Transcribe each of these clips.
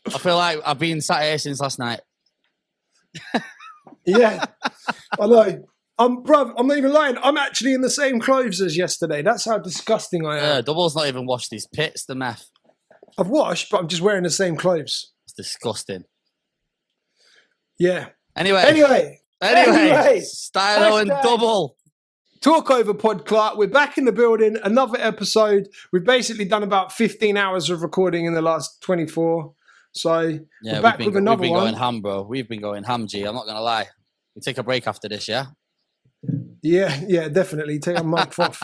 I feel like I've been sat here since last night. Yeah, I know. Bruv, I'm not even lying. I'm actually in the same clothes as yesterday. That's how disgusting I am. Yeah, Double's not even washed his pits, the meth. I've washed, but I'm just wearing the same clothes. It's disgusting. Yeah. Anyway. Stxylo and Dubl. TalkOver podcast. We're back in the building. Another episode. We've basically done about 15 hours of recording in the last 24. So yeah, we're back with another one. We've been going ham, bro. We've been going ham, G. I'm not going to lie. We take a break after this, yeah? Yeah, definitely. Take a month off.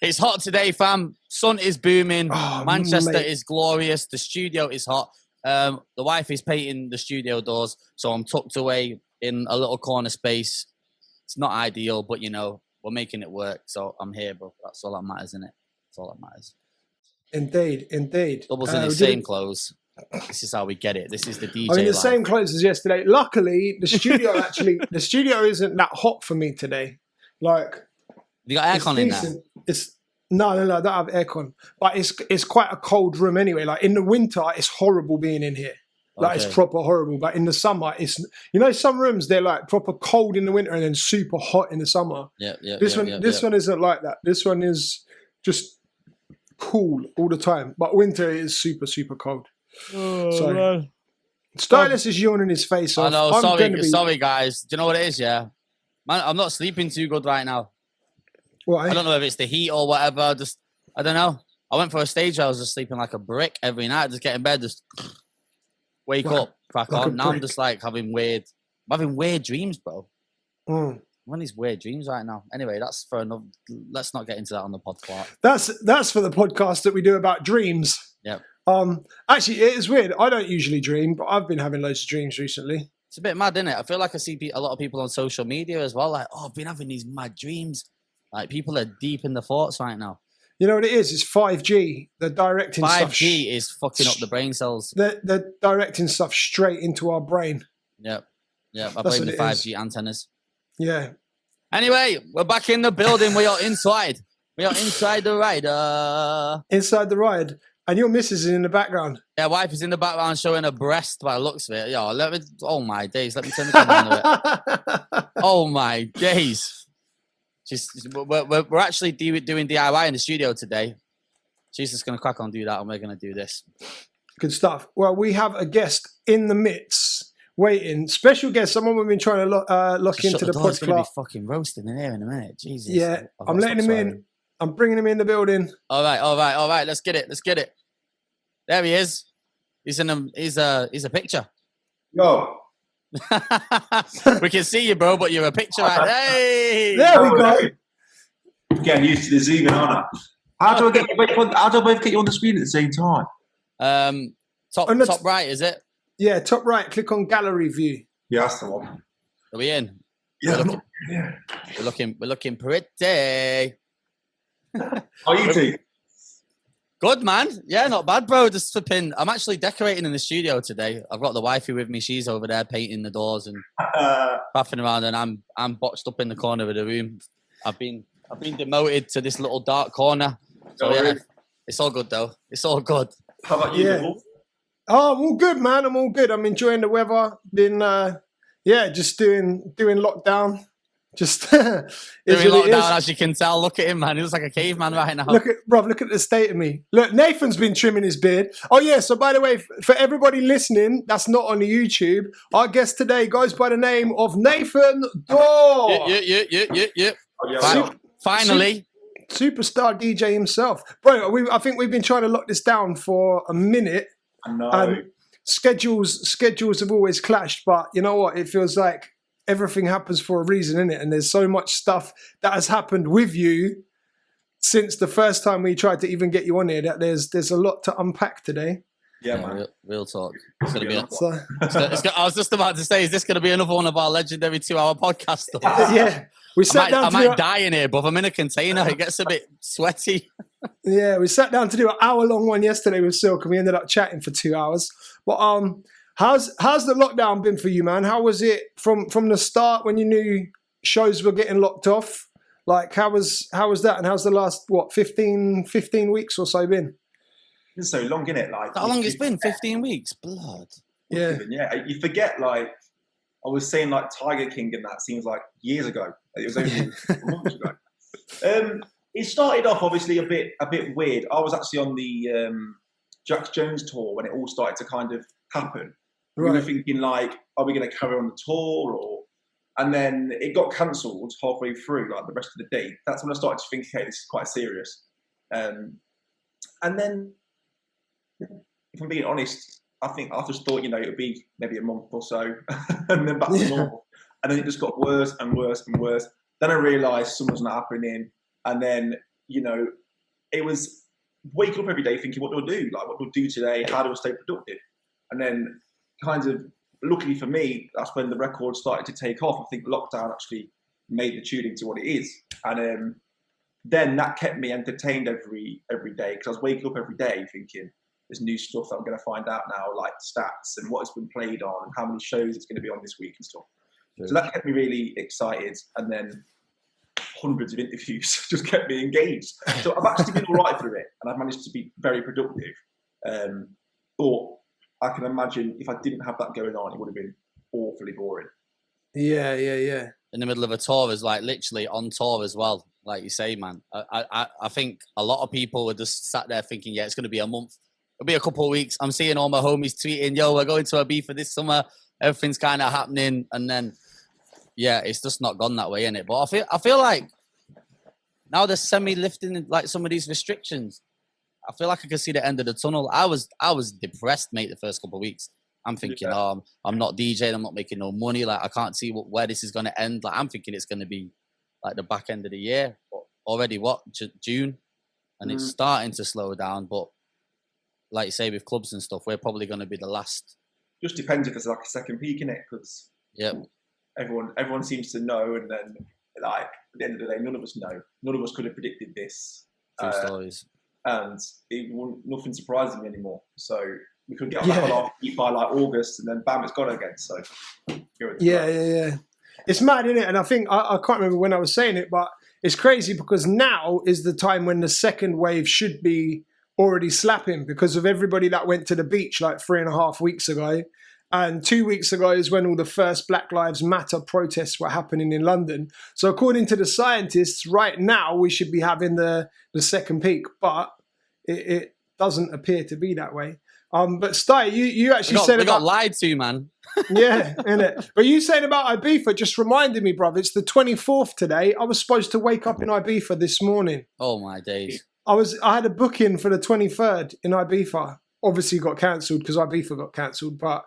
It's hot today, fam. Sun is booming. Oh, Manchester is glorious. The studio is hot. The wife is painting the studio doors, so I'm tucked away in a little corner space. It's not ideal, but, you know, we're making it work. So I'm here, bro. That's all that matters, isn't it? That's all that matters. Indeed. Double's in his same clothes. This is how we get it. This is the DJ. I'm in the life. same clothes as yesterday. Luckily, the studio isn't that hot for me today. Like, you got aircon in there? No, I don't have aircon. But it's quite a cold room anyway. Like in the winter, it's horrible being in here. Like it's proper horrible. But in the summer, it's some rooms they're like proper cold in the winter and then super hot in the summer. Yeah. This one isn't like that. This one is just cool all the time. But winter is super, super cold. Oh, so man. Stylus is yawning his face off. I know. Sorry, guys. Do you know what it is? Yeah, man, I'm not sleeping too good right now. Why? I don't know if it's the heat or whatever. I don't know. I went for a stage where I was just sleeping like a brick every night. Just get in bed, just wake up, crack on. Now I'm just like having weird dreams, bro. I'm having these weird dreams right now. Anyway, that's for another. Let's not get into that on the podcast. That's for the podcast that we do about dreams. Yeah. Actually, it is weird. I don't usually dream, but I've been having loads of dreams recently. It's a bit mad, isn't it? I feel like I see a lot of people on social media as well. Like, I've been having these mad dreams. Like, people are deep in the thoughts right now. You know what it is? It's 5G. They're directing 5G is fucking up the brain cells. They're directing stuff straight into our brain. Yep. I blame the 5G antennas. Yeah. Anyway, we're back in the building. We are inside. We are inside the ride. Inside the ride. And your missus is in the background. Yeah, wife is in the background showing her breast by the looks of it. Yo, oh my days. Let me turn the camera on a bit. Oh my days. We're actually doing DIY in the studio today. She's just going to crack on and do that, and we're going to do this. Good stuff. Well, we have a guest in the midst, waiting. Special guest, someone we've been trying to look into the podcast. It's going to be fucking roasting in here in a minute. Jesus. Yeah, I'm letting him in. I'm bringing him in the building. All right. Let's get it. There he is. He's a picture. Yo. We can see you, bro, but you're a picture. Right? Hey. There we go. Getting used to the zooming, aren't I? How do I both get you on the screen at the same time? Top right, is it? Yeah, top right. Click on gallery view. Yeah, that's the one. Are we in? Yeah, we're looking pretty. How are you two? Good, man. Yeah, not bad, bro. Just flipping. I'm actually decorating in the studio today. I've got the wifey with me. She's over there painting the doors and faffing around, and I'm boxed up in the corner of the room. I've been demoted to this little dark corner. So yeah, it's all good though. It's all good. How about you? Yeah. Oh, I'm all good, man. I'm all good. I'm enjoying the weather. Been just doing lockdown. Just doing lockdown, as you can tell. Look at him, man. He looks like a caveman right now. Look at the state of me. Look, Nathan's been trimming his beard. Oh yeah, so by the way, for everybody listening, that's not on the YouTube. Our guest today goes by the name of Nathan Dawe. Yeah. Finally. Superstar DJ himself. Bro, I think we've been trying to lock this down for a minute. I know. And schedules have always clashed, but you know what? It feels like everything happens for a reason, innit? And there's so much stuff that has happened with you since the first time we tried to even get you on here that there's a lot to unpack today. Yeah, man. Real talk. It's gonna be. I was just about to say, is this going to be another one of our legendary 2-hour podcasts? Yeah, I might die in here, but I'm in a container. It gets a bit sweaty. Yeah, we sat down to do an hour-long one yesterday with Silk, and we ended up chatting for 2 hours. But how's the lockdown been for you, man? How was it from the start when you knew shows were getting locked off? Like, how was that? And how's the last 15 weeks or so been? It's so long, isn't it? Like How long it's been? 15 weeks. Blood. Yeah. Yeah. You forget, like, I was saying, like, Tiger King, and that seems like years ago. It was only months ago. It started off obviously a bit weird. I was actually on the Jack Jones tour when it all started to kind of happen. Right. We were thinking, like, are we going to carry on the tour, or? And then it got cancelled halfway through, like the rest of the date. That's when I started to think, okay, this is quite serious. And then, if I'm being honest, I think I just thought, it would be maybe a month or so, and then back to normal. And then it just got worse and worse and worse. Then I realised summer's not happening, and then it was waking up every day thinking, what do I do? Like, what do I do today? How do I stay productive? And then, kind of, luckily for me, that's when the record started to take off. I think lockdown actually made the tune into what it is, and then that kept me entertained every day, because I was waking up every day thinking, there's new stuff that I'm going to find out now, like stats and what it's been played on and how many shows it's going to be on this week and stuff. So that kept me really excited, and then hundreds of interviews just kept me engaged. So I've actually been all right through it, and I've managed to be very productive. But I can imagine if I didn't have that going on, it would have been awfully boring. Yeah. In the middle of a tour is like literally on tour as well. Like you say, man, I think a lot of people were just sat there thinking, yeah, it's going to be a month. It'll be a couple of weeks. I'm seeing all my homies tweeting, yo, we're going to Ibiza this summer. Everything's kind of happening. And then, yeah, it's just not gone that way, innit? But I feel like now they're semi-lifting like some of these restrictions. I feel like I can see the end of the tunnel. I was depressed, mate, the first couple of weeks. I'm thinking, I'm not DJing. I'm not making no money. Like, I can't see where this is going to end. Like, I'm thinking it's going to be like the back end of the year. But already, June? And it's starting to slow down. But like you say, with clubs and stuff, we're probably going to be the last. Just depends if there's like a second peak in it, because everyone seems to know, and then like at the end of the day, none of us know. None of us could have predicted this. True stories. And nothing surprises me anymore. So we could get on that off by like August, and then bam, it's gone again. So yeah. It's mad, isn't it? And I think I can't remember when I was saying it, but it's crazy because now is the time when the second wave should be already slapping, because of everybody that went to the beach like 3.5 weeks ago. And 2 weeks ago is when all the first Black Lives Matter protests were happening in London. So according to the scientists, right now we should be having the second peak, but it doesn't appear to be that way. But Stxy, you actually said we got lied to, man. Yeah, innit? But you said about Ibiza just reminded me, bruv. It's the 24th today. I was supposed to wake up in Ibiza this morning. Oh my days! I had a booking for the 23rd in Ibiza. Obviously got cancelled because Ibiza got cancelled. But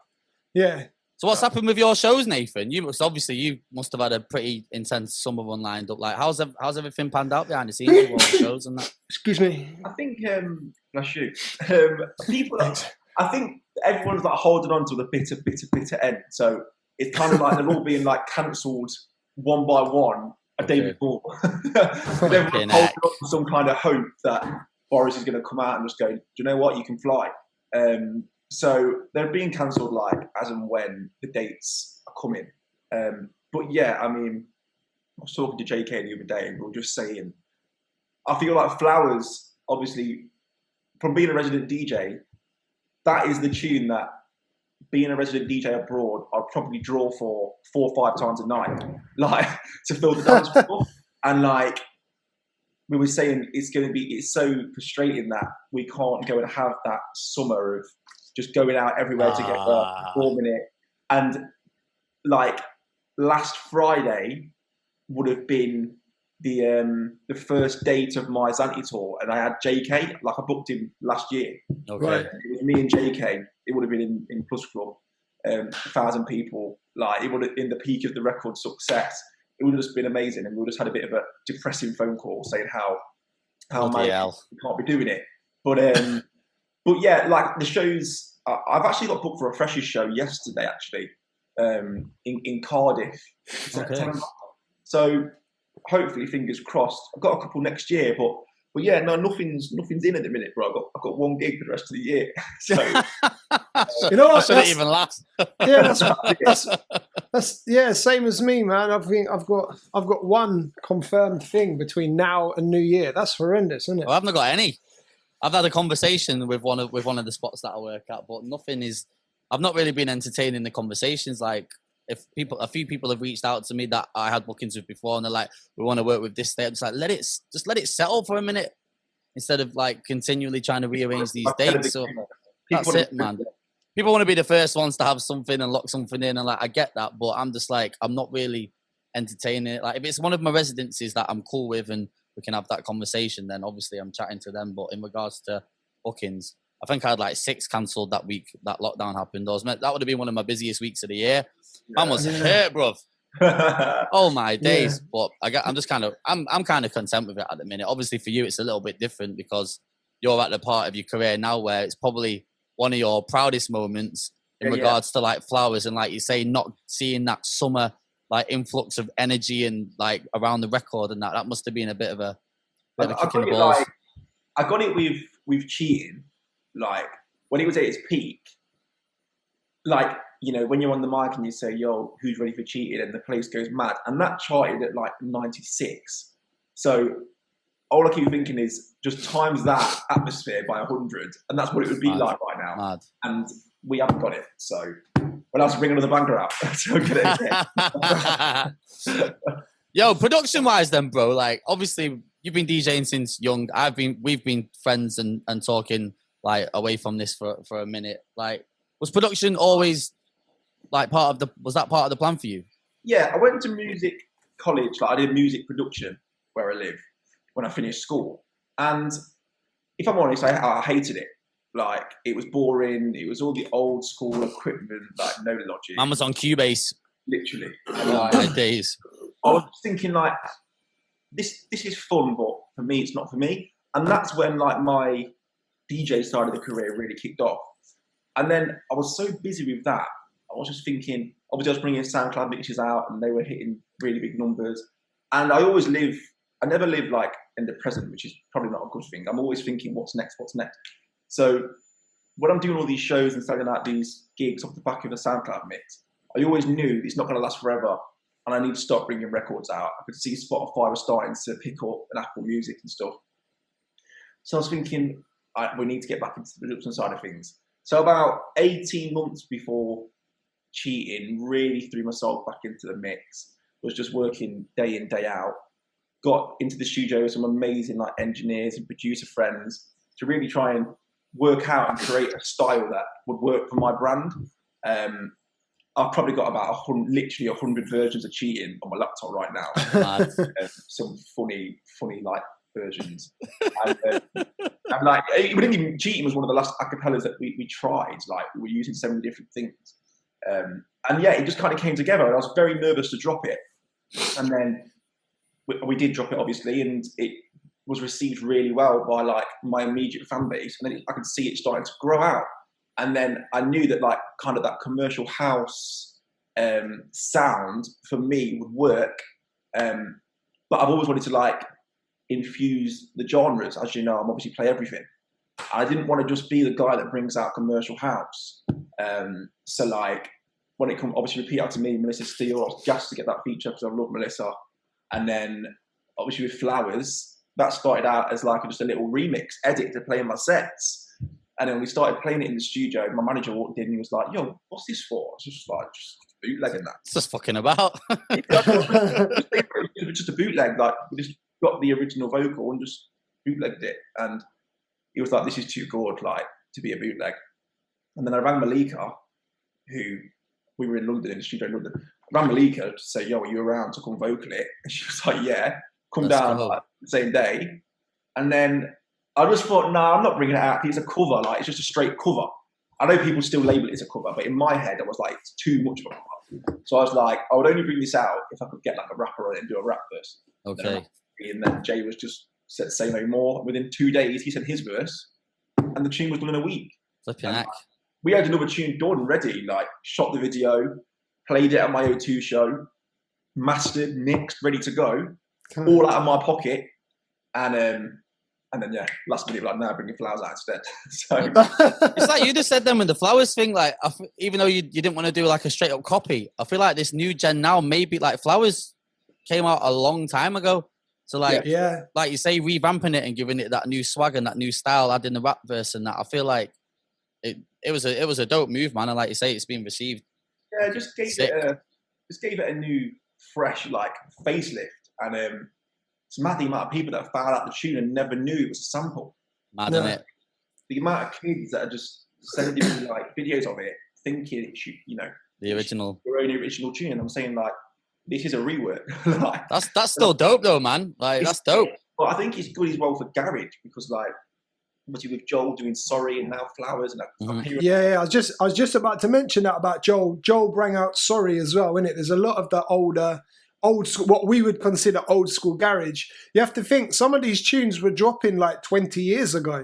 yeah. So what's happened with your shows, Nathan? You must have had a pretty intense summer one lined up. Like, how's everything panned out behind the scenes with all the shows and that? Excuse me. I think bless you. I think everyone's like holding on to the bitter end. So it's kind of like they're all being like cancelled one by one a day before. Everyone's holding on to some kind of hope that Boris is going to come out and just go, do you know what, you can fly. So they're being cancelled like as and when the dates are coming. But yeah, I mean, I was talking to JK the other day, and we were just saying, I feel like Flowers, obviously, from being a resident DJ, that is the tune that, being a resident DJ abroad, I'd probably draw for 4 or 5 times a night, like, to fill the dance floor. And like we were saying, it's so frustrating that we can't go and have that summer of just going out everywhere together, performing it. And like last Friday would have been the first date of my Zante tour, and I had JK, like I booked him last year. Okay. Right. It was me and JK. It would have been in Plus Club, 1,000 people. Like, it would have, in the peak of the record success, it would have just been amazing. And we would have just had a bit of a depressing phone call saying how we can't be doing it. But yeah, like the shows, I've actually got booked for a Freshers show yesterday, actually, in Cardiff. Okay. So hopefully, fingers crossed. I've got a couple next year, but yeah, no, nothing's in at the minute, bro. I've got one gig for the rest of the year. So you know what? I shouldn't even laugh. Yeah, that's same as me, man. I think I've got one confirmed thing between now and New Year. That's horrendous, isn't it? Well, I haven't got any. I've had a conversation with one of the spots that I work at, but I've not really been entertaining the conversations. Like, a few people have reached out to me that I had bookings with before, and they're like, "We want to work with this day." I'm just like, let it settle for a minute instead of like continually trying to rearrange these dates. So that's it, man. People want to be the first ones to have something and lock something in, and like, I get that, but I'm just like, I'm not really entertaining it. Like, if it's one of my residencies that I'm cool with and we can have that conversation, then obviously I'm chatting to them. But in regards to bookings, I think I had like 6 cancelled that week that lockdown happened. That would have been one of my busiest weeks of the year. I was hurt, bruv. Oh my days. But I'm kind of content with it at the minute. Obviously for you it's a little bit different because you're at the part of your career now where it's probably one of your proudest moments in regards to like Flowers, and like you say, not seeing that summer like influx of energy and like around the record, and that must have been a bit of a kick in the balls. I got it with Cheating, like when it was at its peak, like, you know, when you're on the mic and you say, "Yo, who's ready for Cheating?" and the place goes mad, and that charted at like 96. So all I keep thinking is just times that atmosphere by 100, and that's what it would be like right now. Mad. And we haven't got it, so we'll have to bring another banker out. So get it. Yo, production-wise, then, bro. Like, obviously, you've been DJing since young. We've been friends and talking like away from this for a minute. Like, was production always like was that part of the plan for you? Yeah, I went to music college. Like, I did music production where I live when I finished school, and if I'm honest, I hated it. Like, it was boring. It was all the old school equipment, like no logic. Man was on Cubase. Literally. My days. I was thinking like, this is fun, but for me, it's not for me. And that's when like my DJ side of the career really kicked off. And then I was so busy with that. I was just thinking, obviously I was bringing SoundCloud mixes out and they were hitting really big numbers. And I never live like in the present, which is probably not a good thing. I'm always thinking, what's next? So when I'm doing all these shows and selling out these gigs off the back of a SoundCloud mix, I always knew it's not going to last forever, and I need to start bringing records out. I could see Spotify was starting to pick up and Apple Music and stuff. So I was thinking, we need to get back into the production side of things. So about 18 months before Cheating really threw myself back into the mix, was just working day in, day out. Got into the studio with some amazing like engineers and producer friends to really try and work out and create a style that would work for my brand. I've probably got about literally 100 versions of Cheating on my laptop right now. Some funny like versions. And like, Cheating was one of the last acapellas that we tried. Like, we were using so many different things. And yeah, it just kind of came together. And I was very nervous to drop it. And then we did drop it, obviously, and it was received really well by like my immediate fan base. And then I could see it starting to grow out. And then I knew that like kind of that commercial house sound for me would work. But I've always wanted to like infuse the genres. As you know, I'm obviously play everything. I didn't want to just be the guy that brings out commercial house. So like when it comes, obviously repeat out to me, Melissa Steele, I was gassed to get that feature because I love Melissa. And then obviously with Flowers, that started out as like just a little remix edit to play in my sets. And then we started playing it in the studio. My manager walked in and he was like, "Yo, what's this for?" I was just like, just bootlegging that. It's just fucking about. It was just a bootleg. Like, we just got the original vocal and just bootlegged it. And he was like, "This is too good, like, to be a bootleg." And then I rang Malika, who we were in London, in the studio in London. I rang Malika to say, "Yo, are you around to come vocal it?" And she was like, "Yeah, come down like, the same day." And then I just thought, no, I'm not bringing it out. It's a cover, like, it's just a straight cover. I know people still label it as a cover, but in my head, I was like, it's too much of a cover. So I was like, I would only bring this out if I could get like a rapper on it and do a rap verse. Okay. And then Jay was just said, "Say no more." Within 2 days, he said his verse, and the tune was done in a week. Flipping heck. We had another tune done, ready, like, shot the video, played it at my O2 show, mastered, mixed, ready to go, all out of my pocket, and then, yeah, last minute, like, "No, bring your Flowers out instead." So it's like you just said then with the Flowers thing, like, even though you didn't want to do like a straight up copy, I feel like this new gen now, maybe like Flowers came out a long time ago. So like yeah, like you say, revamping it and giving it that new swag and that new style, adding the rap verse and that, I feel like it was a dope move, man. And like you say, it's been received. Yeah, just gave it a new, fresh like facelift, and it's mad the amount of people that found out the tune and never knew it was a sample. Mad, isn't it? The amount of kids that are just sending me like videos of it, thinking it should, the original, your own original tune. And I'm saying like, this is a rework. Like, that's still dope though, man. Like that's dope. But I think it's good as well for garage because like, obviously with Joel doing Sorry and now Flowers and I was just about to mention that about Joel. Joel brought out Sorry as well, innit? There's a lot of the old school, what we would consider old school garage. You have to think some of these tunes were dropping like 20 years ago.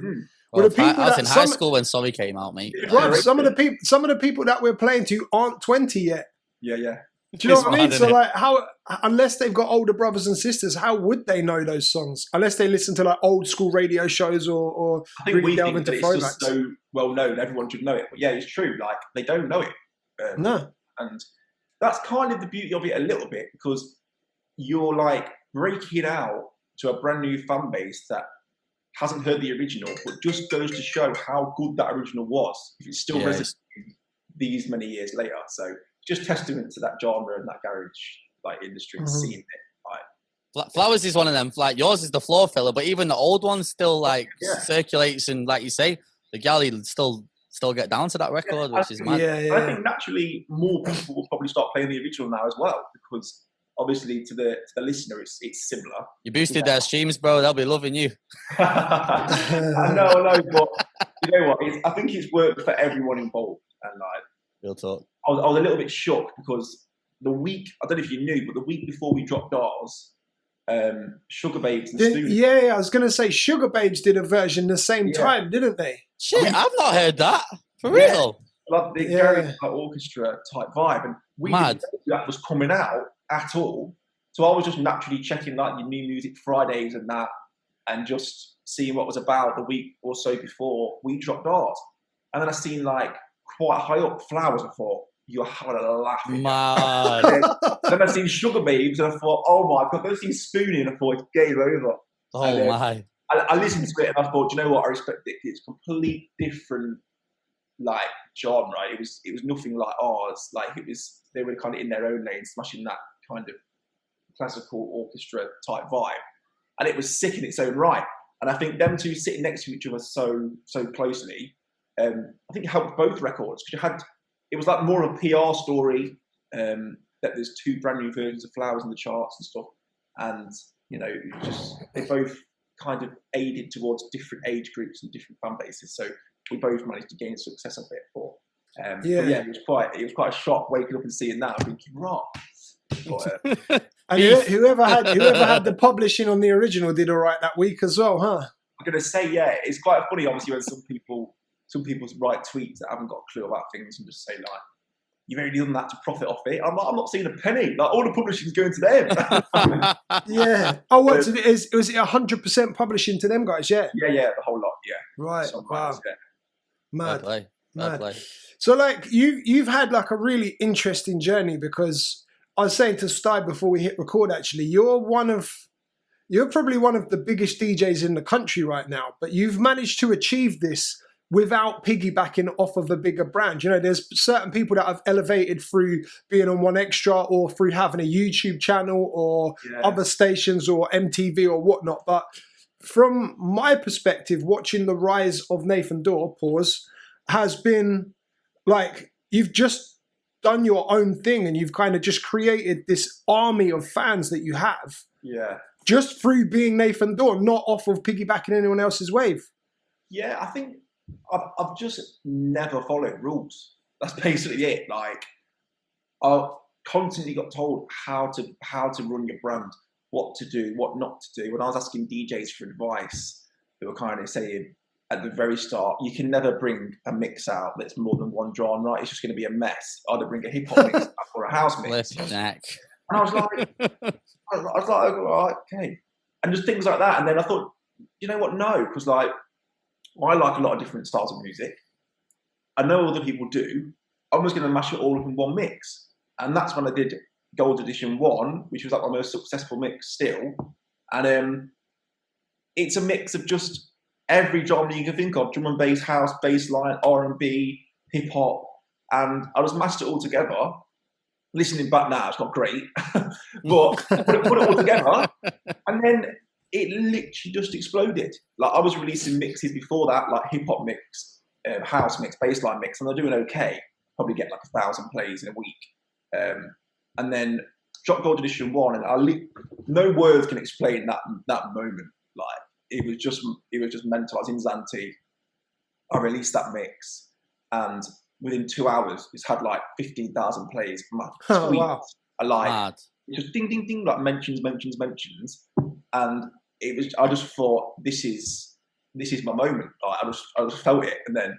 Well, I was in high school when Sorry came out, mate. Right, some of the people that we're playing to aren't 20 yet. Yeah. Do you know what I mean? So like, how, unless they've got older brothers and sisters, how would they know those songs? Unless they listen to like old school radio shows or I think really delve into throwbacks. It's just so well known, everyone should know it. But yeah, it's true. Like they don't know it. No, and that's kind of the beauty of it a little bit because you're like breaking it out to a brand new fan base that hasn't heard the original, but just goes to show how good that original was. If it's still resonating these many years later, so. Just testament to that genre and that garage like industry and seeing it. Like Flowers is one of them. Like yours is the floor filler, but even the old one still like circulates and like you say, the galley still get down to that record, which is mad. Yeah. I think naturally more people will probably start playing the original now as well because obviously to the listener it's similar. You boosted their streams, bro. They'll be loving you. I know, but you know what? I think it's worked for everyone involved and like. Real talk. I was a little bit shocked because the week, I don't know if you knew, but the week before we dropped ours, Sugar Babes and Stxylo. Yeah, I was going to say Sugar Babes did a version the same time, didn't they? Shit, I've not heard that. For real? Like the garage orchestra type vibe. And we didn't know that was coming out at all. So I was just naturally checking like your New Music Fridays and that and just seeing what was about the week or so before we dropped ours. And then I seen like quite high up Flowers. I thought, you're having a laugh. Then I seen Sugar Babes and I thought, oh my God. Then I seen Spoonie and I thought, it's game over. Oh my. I listened to it and I thought, do you know what? I respect it. It's completely different like genre. It was nothing like ours. Like they were kind of in their own lane, smashing that kind of classical orchestra type vibe. And it was sick in its own right. And I think them two sitting next to each other so closely, I think it helped both records because it was like more of a PR story that there's two brand new versions of Flowers in the charts and stuff, and they both kind of aided towards different age groups and different fan bases. So we both managed to gain success of it. But it was quite a shock waking up and seeing that. I'm thinking, right. And whoever had the publishing on the original did all right that week as well, huh? I'm gonna say it's quite funny. Obviously, when some people write tweets that haven't got a clue about things and just say like, "You've only done that to profit off it." I'm like, I'm not seeing a penny. Like all the publishing's going to them. Yeah. Oh, what? Was it 100% publishing to them guys? Yeah. Yeah, the whole lot. Yeah. Right. Wow. Mad. Mad. So like you've had like a really interesting journey because I was saying to Sty before we hit record. Actually, you're probably one of the biggest DJs in the country right now, but you've managed to achieve this without piggybacking off of a bigger brand. You know, there's certain people that have elevated through being on One Extra or through having a YouTube channel or other stations or MTV or whatnot. But from my perspective, watching the rise of Nathan Dawe, has been like you've just done your own thing and you've kind of just created this army of fans that you have. Yeah. Just through being Nathan Dawe, not off of piggybacking anyone else's wave. Yeah, I think I've just never followed rules. That's basically it. Like, I constantly got told how to run your brand, what to do, what not to do. When I was asking DJs for advice, they were kind of saying at the very start, you can never bring a mix out that's more than one genre. It's just going to be a mess. Either bring a hip hop mix or a house mix. And I was like, oh, okay. And just things like that. And then I thought, you know what? No, because like, I like a lot of different styles of music. I know other people do. I'm just going to mash it all up in one mix. And that's when I did Gold Edition 1, which was like my most successful mix still. And it's a mix of just every genre you can think of: drum and bass, house, bass line, R&B, hip hop, and I just mashed it all together. Listening back now, it's not great, but put it all together, and then it literally just exploded. Like, I was releasing mixes before that, like hip hop mix, house mix, bassline mix, and they're doing okay. Probably get like 1,000 plays in a week, and then Drop Gold Edition 1, and no words can explain that moment. Like, it was just mental. I was in Zante, I released that mix, and within 2 hours, it's had like 15,000 plays. My tweets are like just ding, ding, ding, like mentions, and it was. I just thought, this is my moment. Like, I just felt it, and then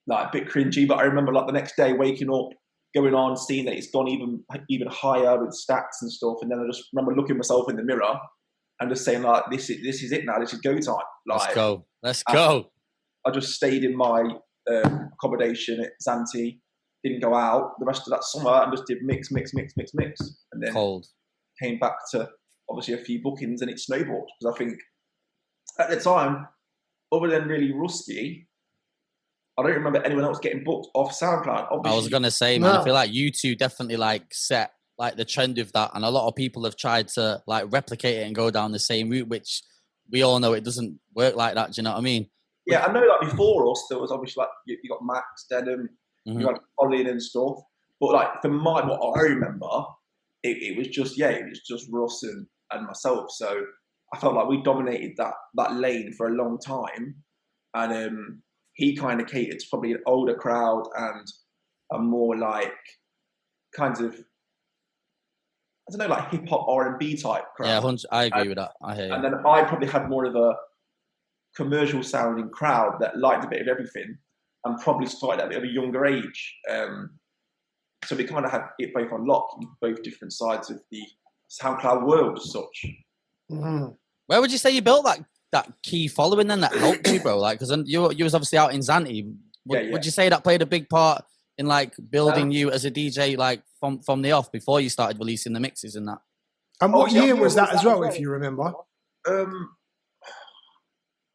like a bit cringy, but I remember like the next day waking up, going on, seeing that it's gone even higher with stats and stuff, and then I just remember looking myself in the mirror and just saying like, this is it now. This is go time. Like, let's go. I just stayed in my accommodation at Zante, didn't go out the rest of that summer, and just did mix, and then came back to obviously a few bookings, and it snowballed, because I think at the time, other than really Rusky, I don't remember anyone else getting booked off SoundCloud. Obviously, I was gonna say, man, I feel like you two definitely like set like the trend of that, and a lot of people have tried to like replicate it and go down the same route, which we all know it doesn't work like that. Do you know what I mean? Yeah, I know that before us, there was obviously like, you got Max, Denham, you got Colin and stuff. But like, for what I remember, it was just Russ and myself. So I felt like we dominated that lane for a long time. And he kind of catered to probably an older crowd and a more like kind of, I don't know, like hip hop R&B type crowd. Yeah, I agree with that. I hear you. And then I probably had more of a commercial sounding crowd that liked a bit of everything, and probably started at a bit of a younger age. So we kind of had it both on lock in both different sides of the SoundCloud world as such. Mm-hmm. Where would you say you built that key following then that helped you, bro? Like, because you was obviously out in Zante. Would you say that played a big part in like building you as a DJ, like from the off, before you started releasing the mixes and that? And what year was that as well, if you remember?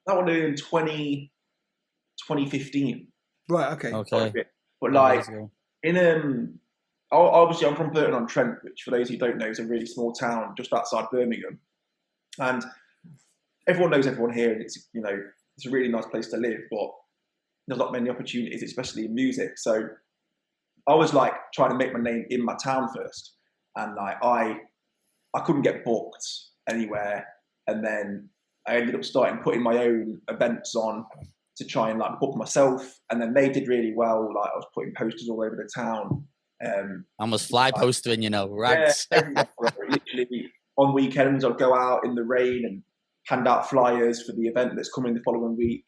That one in 2015. Right, okay. But like, obviously I'm from Burton-on-Trent, which for those who don't know is a really small town just outside Birmingham. And everyone knows everyone here, and it's a really nice place to live, but there's not many opportunities, especially in music. So I was like trying to make my name in my town first. And like, I couldn't get booked anywhere. And then I ended up putting my own events on to try and like book myself, and then they did really well. Like, I was putting posters all over the town. I was fly postering, rags. Yeah, literally on weekends I'd go out in the rain and hand out flyers for the event that's coming the following week.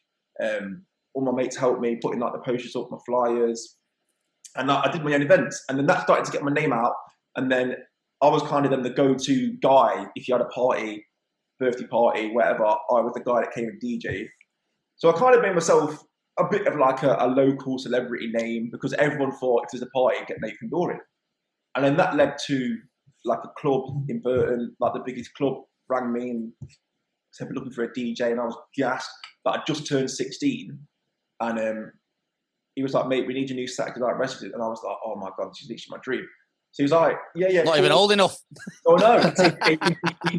All my mates helped me putting like the posters up, my flyers, and I did my own events. And then that started to get my name out, and then I was kind of then the go-to guy if you had a party, birthday party, whatever. I was the guy that came and DJ. So I kind of made myself a bit of like a local celebrity name, because everyone thought if there's a party, get Nathan Dawe in. And then that led to like a club in Burton, like the biggest club, rang me and said we're looking for a DJ, and I was gassed. But I just turned 16, and he was like, mate, we need your new Saturday Night Resident. And I was like, oh my God, this is literally my dream. So he was like, yeah. Not even old enough. Oh no, he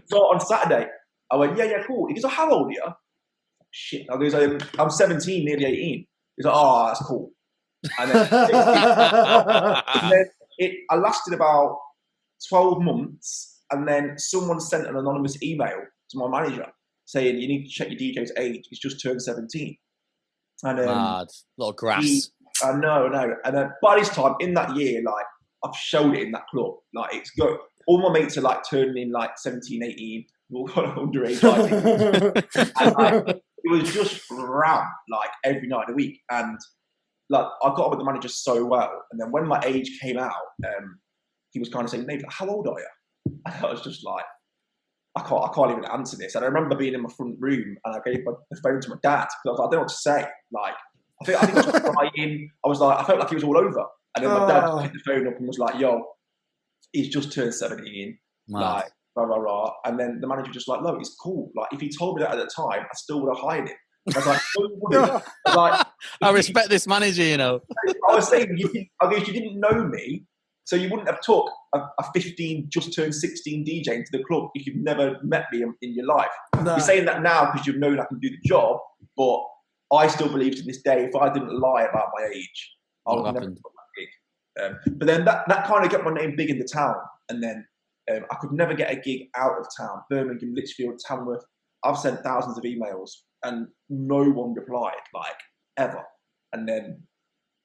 start on Saturday. I went, yeah, cool. He goes, oh, how old are you? Shit. I goes, I'm 17, nearly 18. He's like, oh, that's cool. And then, I lasted about 12 months, and then someone sent an anonymous email to my manager saying, you need to check your DJ's age. He's just turned 17. And mad. Little grass. I know. And then by this time, in that year, like, I've showed it in that club. Like, it's good. All my mates are like turning in like 17, 18. We've all got underage. And like, it was just ram, like, every night of the week. And like, I got on with the manager so well. And then when my age came out, he was kind of saying, Nathan, how old are you? And I was just like, I can't even answer this. And I remember being in my front room, and I gave the phone to my dad, because I was like, I don't know what to say. Like, I think I was crying. I was like, I felt like he was all over. And then my dad picked the phone up and was like, yo, he's just turned 17. Mad. Like, rah, rah, rah. And then the manager just like, no, it's cool. Like, if he told me that at the time, I still would have hired him. I was like, no, you wouldn't. I was like, I respect this manager, you know. I was saying, I guess you didn't know me, so you wouldn't have took a 15, just turned 16 DJ into the club if you've never met me in your life. Nah. You're saying that now because you've known I can do the job, but I still believe to this day, if I didn't lie about my age, I would never have got that gig. But then that kind of got my name big in the town, and then I could never get a gig out of town. Birmingham, Lichfield, Tamworth. I've sent thousands of emails and no one replied, like, ever. And then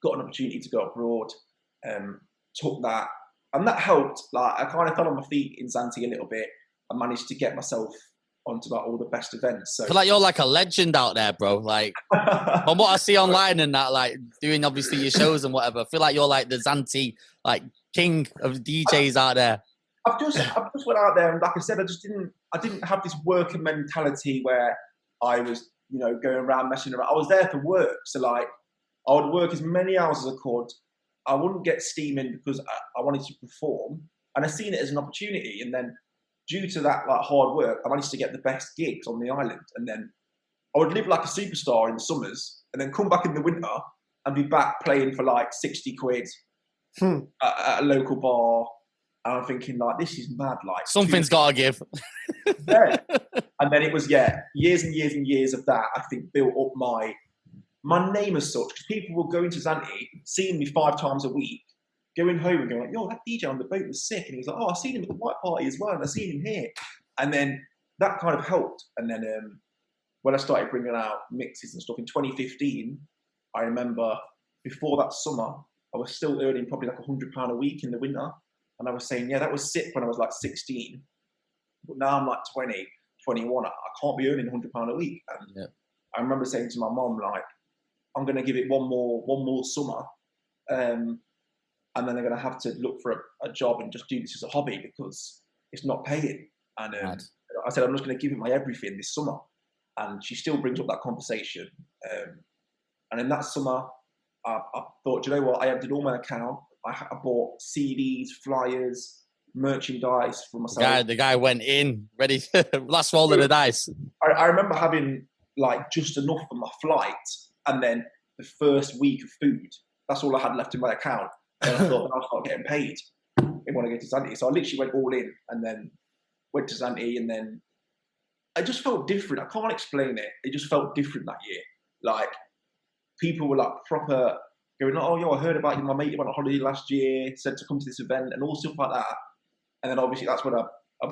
got an opportunity to go abroad, took that, and that helped. Like, I kind of fell on my feet in Zante a little bit. I managed to get myself onto like all the best events. So I feel like you're like a legend out there, bro. Like, from what I see online and that, like doing obviously your shows and whatever, I feel like you're like the Zante, like, king of DJs out there. I've just went out there, and like I said, I didn't have this worker mentality where I was, you know, going around messing around. I was there for work, so like I would work as many hours as I could. I wouldn't get steaming because I wanted to perform, and I seen it as an opportunity. And then due to that like hard work, I managed to get the best gigs on the island. And then I would live like a superstar in the summers, and then come back in the winter and be back playing for like 60 quid at a local bar. And I'm thinking, like, this is mad. Like, something's got to give. Yeah. And then it was, years and years and years of that, I think, built up my name as such. Because people will go into Zante, seeing me 5 times a week, going home and going, like, yo, that DJ on the boat was sick. And he was like, oh, I seen him at the White Party as well, and I seen him here. And then that kind of helped. And then when I started bringing out mixes and stuff in 2015, I remember before that summer, I was still earning probably like £100 a week in the winter. And I was saying, yeah, that was sick when I was like 16. But now I'm like 20, 21. I can't be earning £100 a week. And I remember saying to my mom, like, I'm going to give it one more summer. And then I'm going to have to look for a job and just do this as a hobby because it's not paying. And I said, I'm just going to give it my everything this summer. And she still brings up that conversation. And in that summer, I thought, do you know what? I emptied all my account. I bought CDs, flyers, merchandise for myself. The guy went in, ready, last roll of the dice. I remember having like just enough for my flight, and then the first week of food. That's all I had left in my account. And I thought, I'll start getting paid when I go to Zante. So I literally went all in, and then went to Zante, and then I just felt different. I can't explain it. It just felt different that year. Like, people were like proper going, oh, yo, I heard about you. My mate went on holiday last year, said to come to this event, and all stuff like that. And then obviously that's when I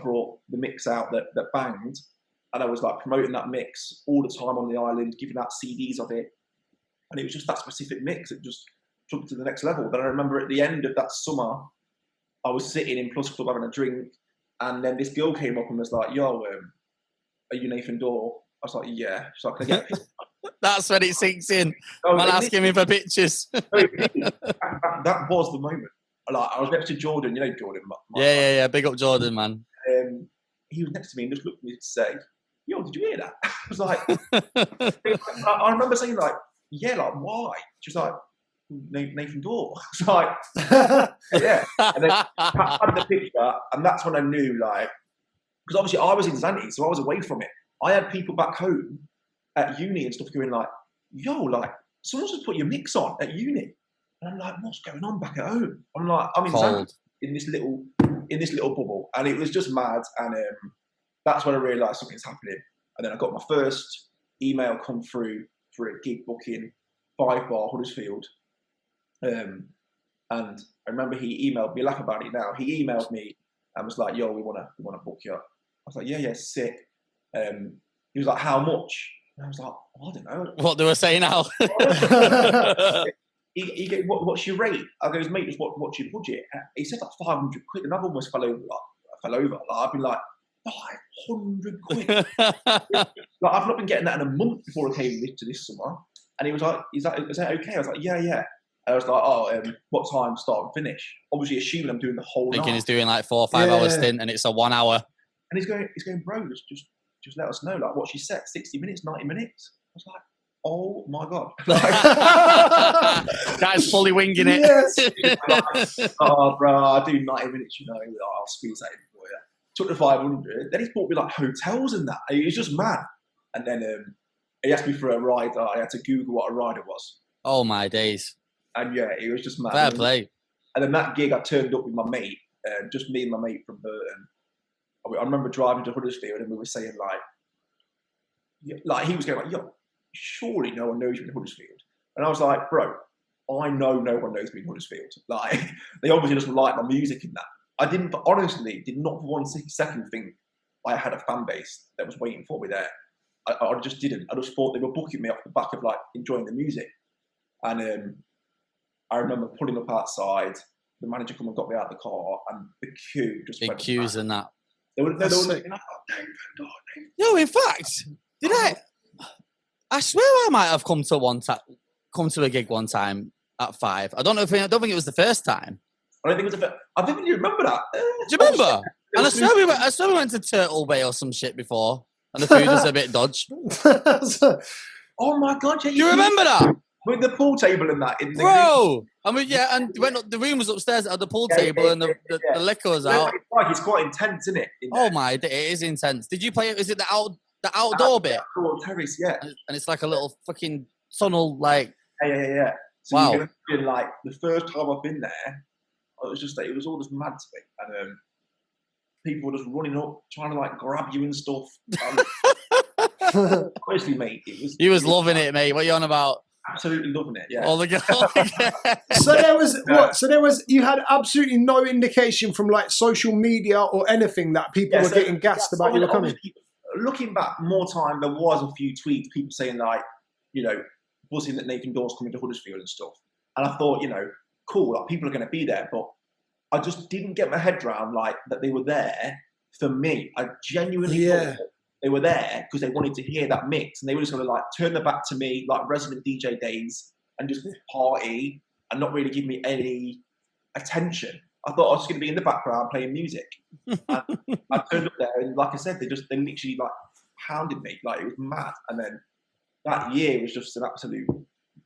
brought the mix out that banged. And I was like promoting that mix all the time on the island, giving out CDs of it. And it was just that specific mix. It just took it to the next level. But I remember at the end of that summer, I was sitting in Plus Club having a drink. And then this girl came up and was like, yo, are you Nathan Dawe? I was like, yeah. She's like, can I get a picture? That's when it sinks in. Oh, Man asking me for pictures. That was the moment. Like, I was next to Jordan. You know Jordan? Yeah. Big up Jordan, man. He was next to me and just looked at me to say, yo, did you hear that? I was like, I remember saying like, yeah, like, why? She was like, Nathan Dawe. I was like, yeah. And then I had the picture, and that's when I knew, like, because obviously I was in Zante, so I was away from it. I had people back home at uni and stuff going like, yo, like, someone's just put your mix on at uni. And I'm like, what's going on back at home? I'm like, I'm in Zante, in this little bubble. And it was just mad. And that's when I realised something's happening. And then I got my first email come through for a gig booking, 5 Bar, Huddersfield. And I remember he emailed me, laugh about it now. He emailed me and was like, yo, we wanna book you up. I was like, yeah, sick. He was like, how much? And I was like, I don't know. What do I say now? he goes, what's your rate? I goes, mate, what's your budget? He said like 500 quid, and I've almost fell over. Like, I've been like, 500 quid. Like, I've not been getting that in a month before I came to this summer. And he was like, is that okay? I was like, yeah. And I was like, oh, what time start and finish? Obviously, assuming I'm doing the whole Thinking night. he's doing like 4 or 5 hour stint, and it's a 1 hour. And he's going, bro, just let us know, like, what she said, 60 minutes, 90 minutes. I was like, oh my God. Guy's fully winging it. Yes. Like, oh, bro, I do 90 minutes, you know, I'll squeeze that in for you. took the 500. Then he's bought me like hotels and that. He was just mad. And then he asked me for a ride. I had to Google what a rider was. Oh my days! And yeah, he was just mad. Fair play. And then that gig, I turned up with my mate, just me and my mate from Burton. I remember driving to Huddersfield, and we were saying like he was going like, "Yo, surely no one knows you in Huddersfield." And I was like, "Bro, I know no one knows me in Huddersfield. Like, they obviously just like my music and that." I did not for one second think I had a fan base that was waiting for me there. I just didn't. I just thought they were booking me off the back of like enjoying the music. And I remember pulling up outside, the manager come and got me out of the car, and the queue just big queues and that. They were like, No, in fact, I swear I might have come to a gig one time at 5. I don't think it was the first time. I don't think it was I think you remember that. Do you remember? And I swear we went to Turtle Bay or some shit before, and the food was a bit dodge. Oh my god! Yeah, Do you remember that? With the pool table and that. Bro! I mean, yeah, and the room was upstairs at the pool table, and the liquor was out. It's quite intense, isn't it? Oh my, it is intense. Did you play it? Is it the outdoor bit? Terrace, yeah. And it's like a little fucking tunnel, like. Yeah. So wow. You're gonna like the first time I've been there, it was all just mad to me, and people were just running up, trying to like grab you and stuff. Honestly, mate, he was loving it, mate. What are you on about? Absolutely loving it, yeah. All the girls. So there was what? So there was. You had absolutely no indication from like social media or anything that people were getting gassed about you were coming. Looking back more time, there was a few tweets, people saying like, buzzing that Nathan Dawe's coming to Huddersfield and stuff. And I thought, cool, like people are going to be there, but I just didn't get my head around like that they were there for me. I genuinely thought they were there because they wanted to hear that mix, and they were just going to like turn their back to me like resident DJ days and just party and not really give me any attention. I thought I was going to be in the background playing music. And I turned up there, and like I said, they literally like pounded me, like it was mad. And then that year was just an absolute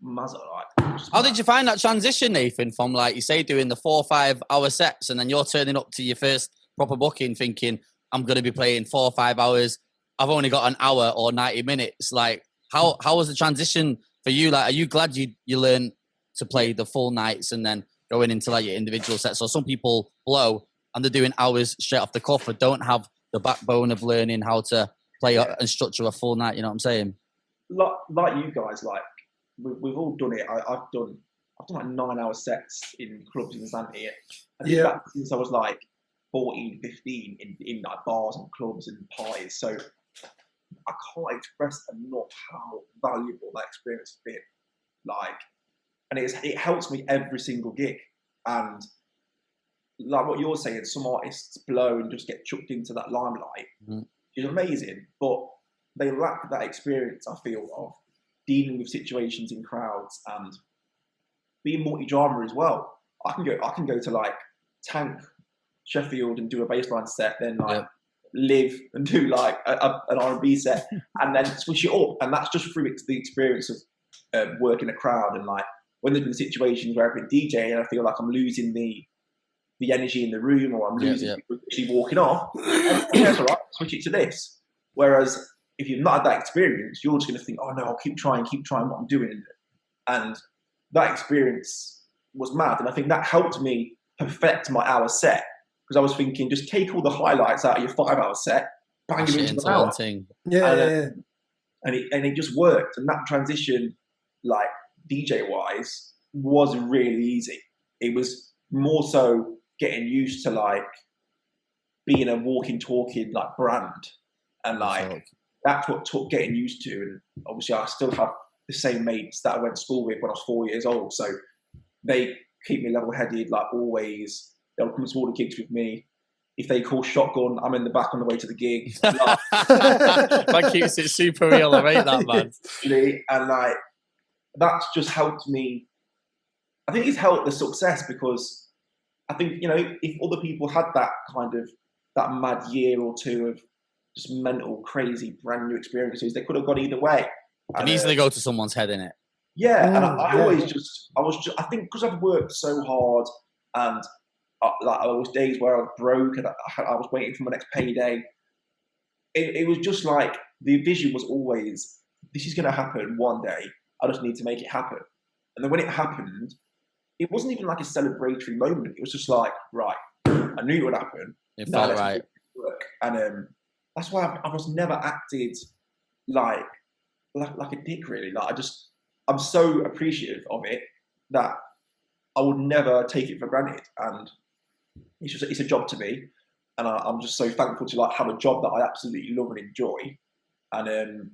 muzzer. Like, how did you find that transition, Nathan, from like you say doing the 4 or 5 hour sets, and then you're turning up to your first proper booking, thinking I'm going to be playing 4 or 5 hours. I've only got an hour or 90 minutes. Like, how was the transition for you? Like, are you glad you learned to play the full nights and then going into like your individual sets? So some people blow and they're doing hours straight off the cuff, but don't have the backbone of learning how to play and structure a full night. You know what I'm saying? Like you guys, like we've all done it. I've done like 9-hour sets in clubs in Zante. I did that since I was like 14, 15 in like bars and clubs and parties. So I can't express enough how valuable that experience has been. Like, and it helps me every single gig. And like what you're saying, some artists blow and just get chucked into that limelight. Mm-hmm. It's amazing, but they lack that experience, I feel, of dealing with situations in crowds and being multi-genre as well. I can go to like Tank, Sheffield and do a bassline set, then like live and do like an R&B set, and then switch it up. And that's just through the experience of working a crowd. And like when there's been situations where I've been DJing and I feel like I'm losing the energy in the room, or I'm losing people actually walking off, that's all right, switch it to this. Whereas if you've not had that experience, you're just going to think, oh no, I'll keep trying what I'm doing. And that experience was mad. And I think that helped me perfect my hour set, because I was thinking, just take all the highlights out of your 5-hour set, bang it into an hour. And it just worked. And that transition, like DJ wise, was really easy. It was more so getting used to like being a walking, talking like brand, and like that's what took getting used to. And obviously, I still have the same mates that I went to school with when I was 4 years old, so they keep me level-headed. Like always, they'll come to all the gigs with me. If they call shotgun, I'm in the back on the way to the gig. That keeps it super real. I rate that, man. And like that's just helped me. I think it's helped the success, because I think, if other people had that kind of that mad year or two of just mental, crazy, brand new experiences, they could have gone either way. Can easily go to someone's head, innit? Yeah, and I always I think because I've worked so hard and like there was days where I was broke and I was waiting for my next payday. It was just like the vision was always, this is going to happen one day. I just need to make it happen. And then when it happened, it wasn't even like a celebratory moment. It was just like, right, I knew it would happen. It felt right. Work. And that's why I was never acted like a dick, really. Like I'm so appreciative of it that I would never take it for granted. And it's a job to me. And I'm just so thankful to like have a job that I absolutely love and enjoy. And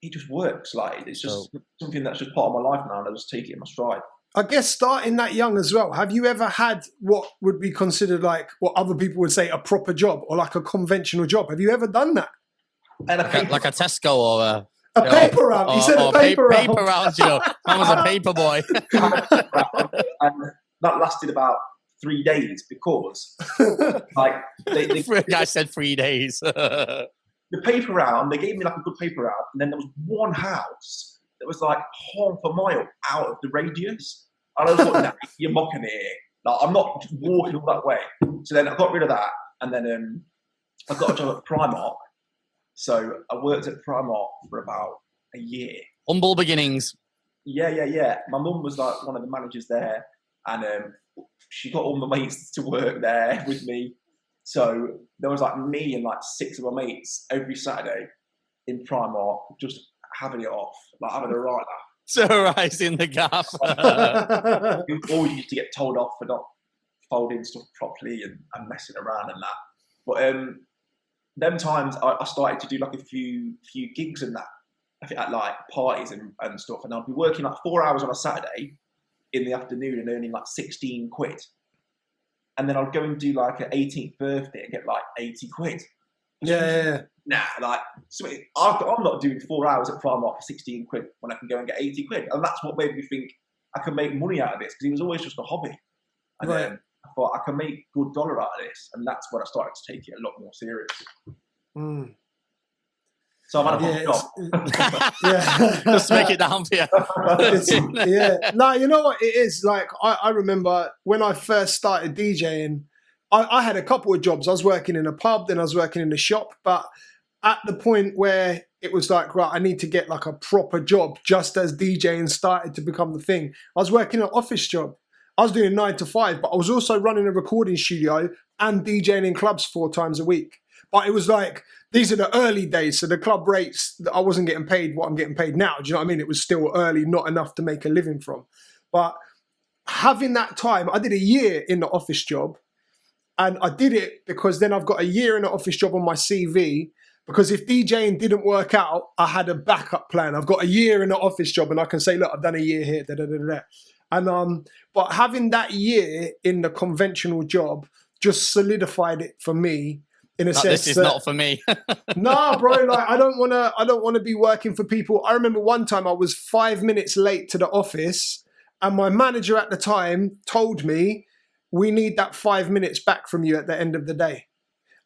it just works. Like it's just something that's just part of my life now, and I just take it in my stride. I guess starting that young as well, have you ever had what would be considered like what other people would say a proper job or like a conventional job? Have you ever done that? And like a Tesco or a paper round. He said a paper round. Paper round, you know. I was a paper boy. And that lasted about 3 days because like the guy said 3 days. The paper round, they gave me like a good paper round, and then there was one house that was like half a mile out of the radius. And I was like, nah, you're mocking it. Like, I'm not walking all that way. So then I got rid of that, and then I got a job at Primark. So I worked at Primark for about a year. Humble beginnings. Yeah. My mum was like one of the managers there, and she got all my mates to work there with me. So there was like me and like 6 of my mates every Saturday in Primark, just having it off, like having a right laugh. Terrorising the gaff. We always used to get told off for not folding stuff properly and messing around and that. But them times I started to do like a few gigs and that, I think at like parties and stuff. And I'd be working like 4 hours on a Saturday in the afternoon and earning like 16 quid. And then I'd go and do like an 18th birthday and get like 80 quid. Yeah. Nah, like, I'm not doing 4 hours at Primark for 16 quid when I can go and get 80 quid. And that's what made me think I can make money out of this, because it was always just a hobby. And then I thought I can make good dollar out of this. And that's when I started to take it a lot more serious. Mm. So I've had a job. Yeah. Just make it down for you. Yeah. No, you know what it is? Like, I remember when I first started DJing, I had a couple of jobs. I was working in a pub, then I was working in a shop. But at the point where it was like, right, I need to get like a proper job just as DJing started to become the thing. I was working an office job. I was doing 9 to 5, but I was also running a recording studio and DJing in clubs 4 times a week. But it was like, these are the early days. So the club rates, I wasn't getting paid what I'm getting paid now. Do you know what I mean? It was still early, not enough to make a living from. But having that time, I did a year in the office job. And I did it because then I've got a year in an office job on my CV. Because if DJing didn't work out, I had a backup plan. I've got a year in an office job and I can say, look, I've done a year here. And but having that year in the conventional job just solidified it for me. In a sense, this is not for me. Nah, bro. Like I don't want to be working for people. I remember one time I was 5 minutes late to the office, and my manager at the time told me, "We need that 5 minutes back from you at the end of the day."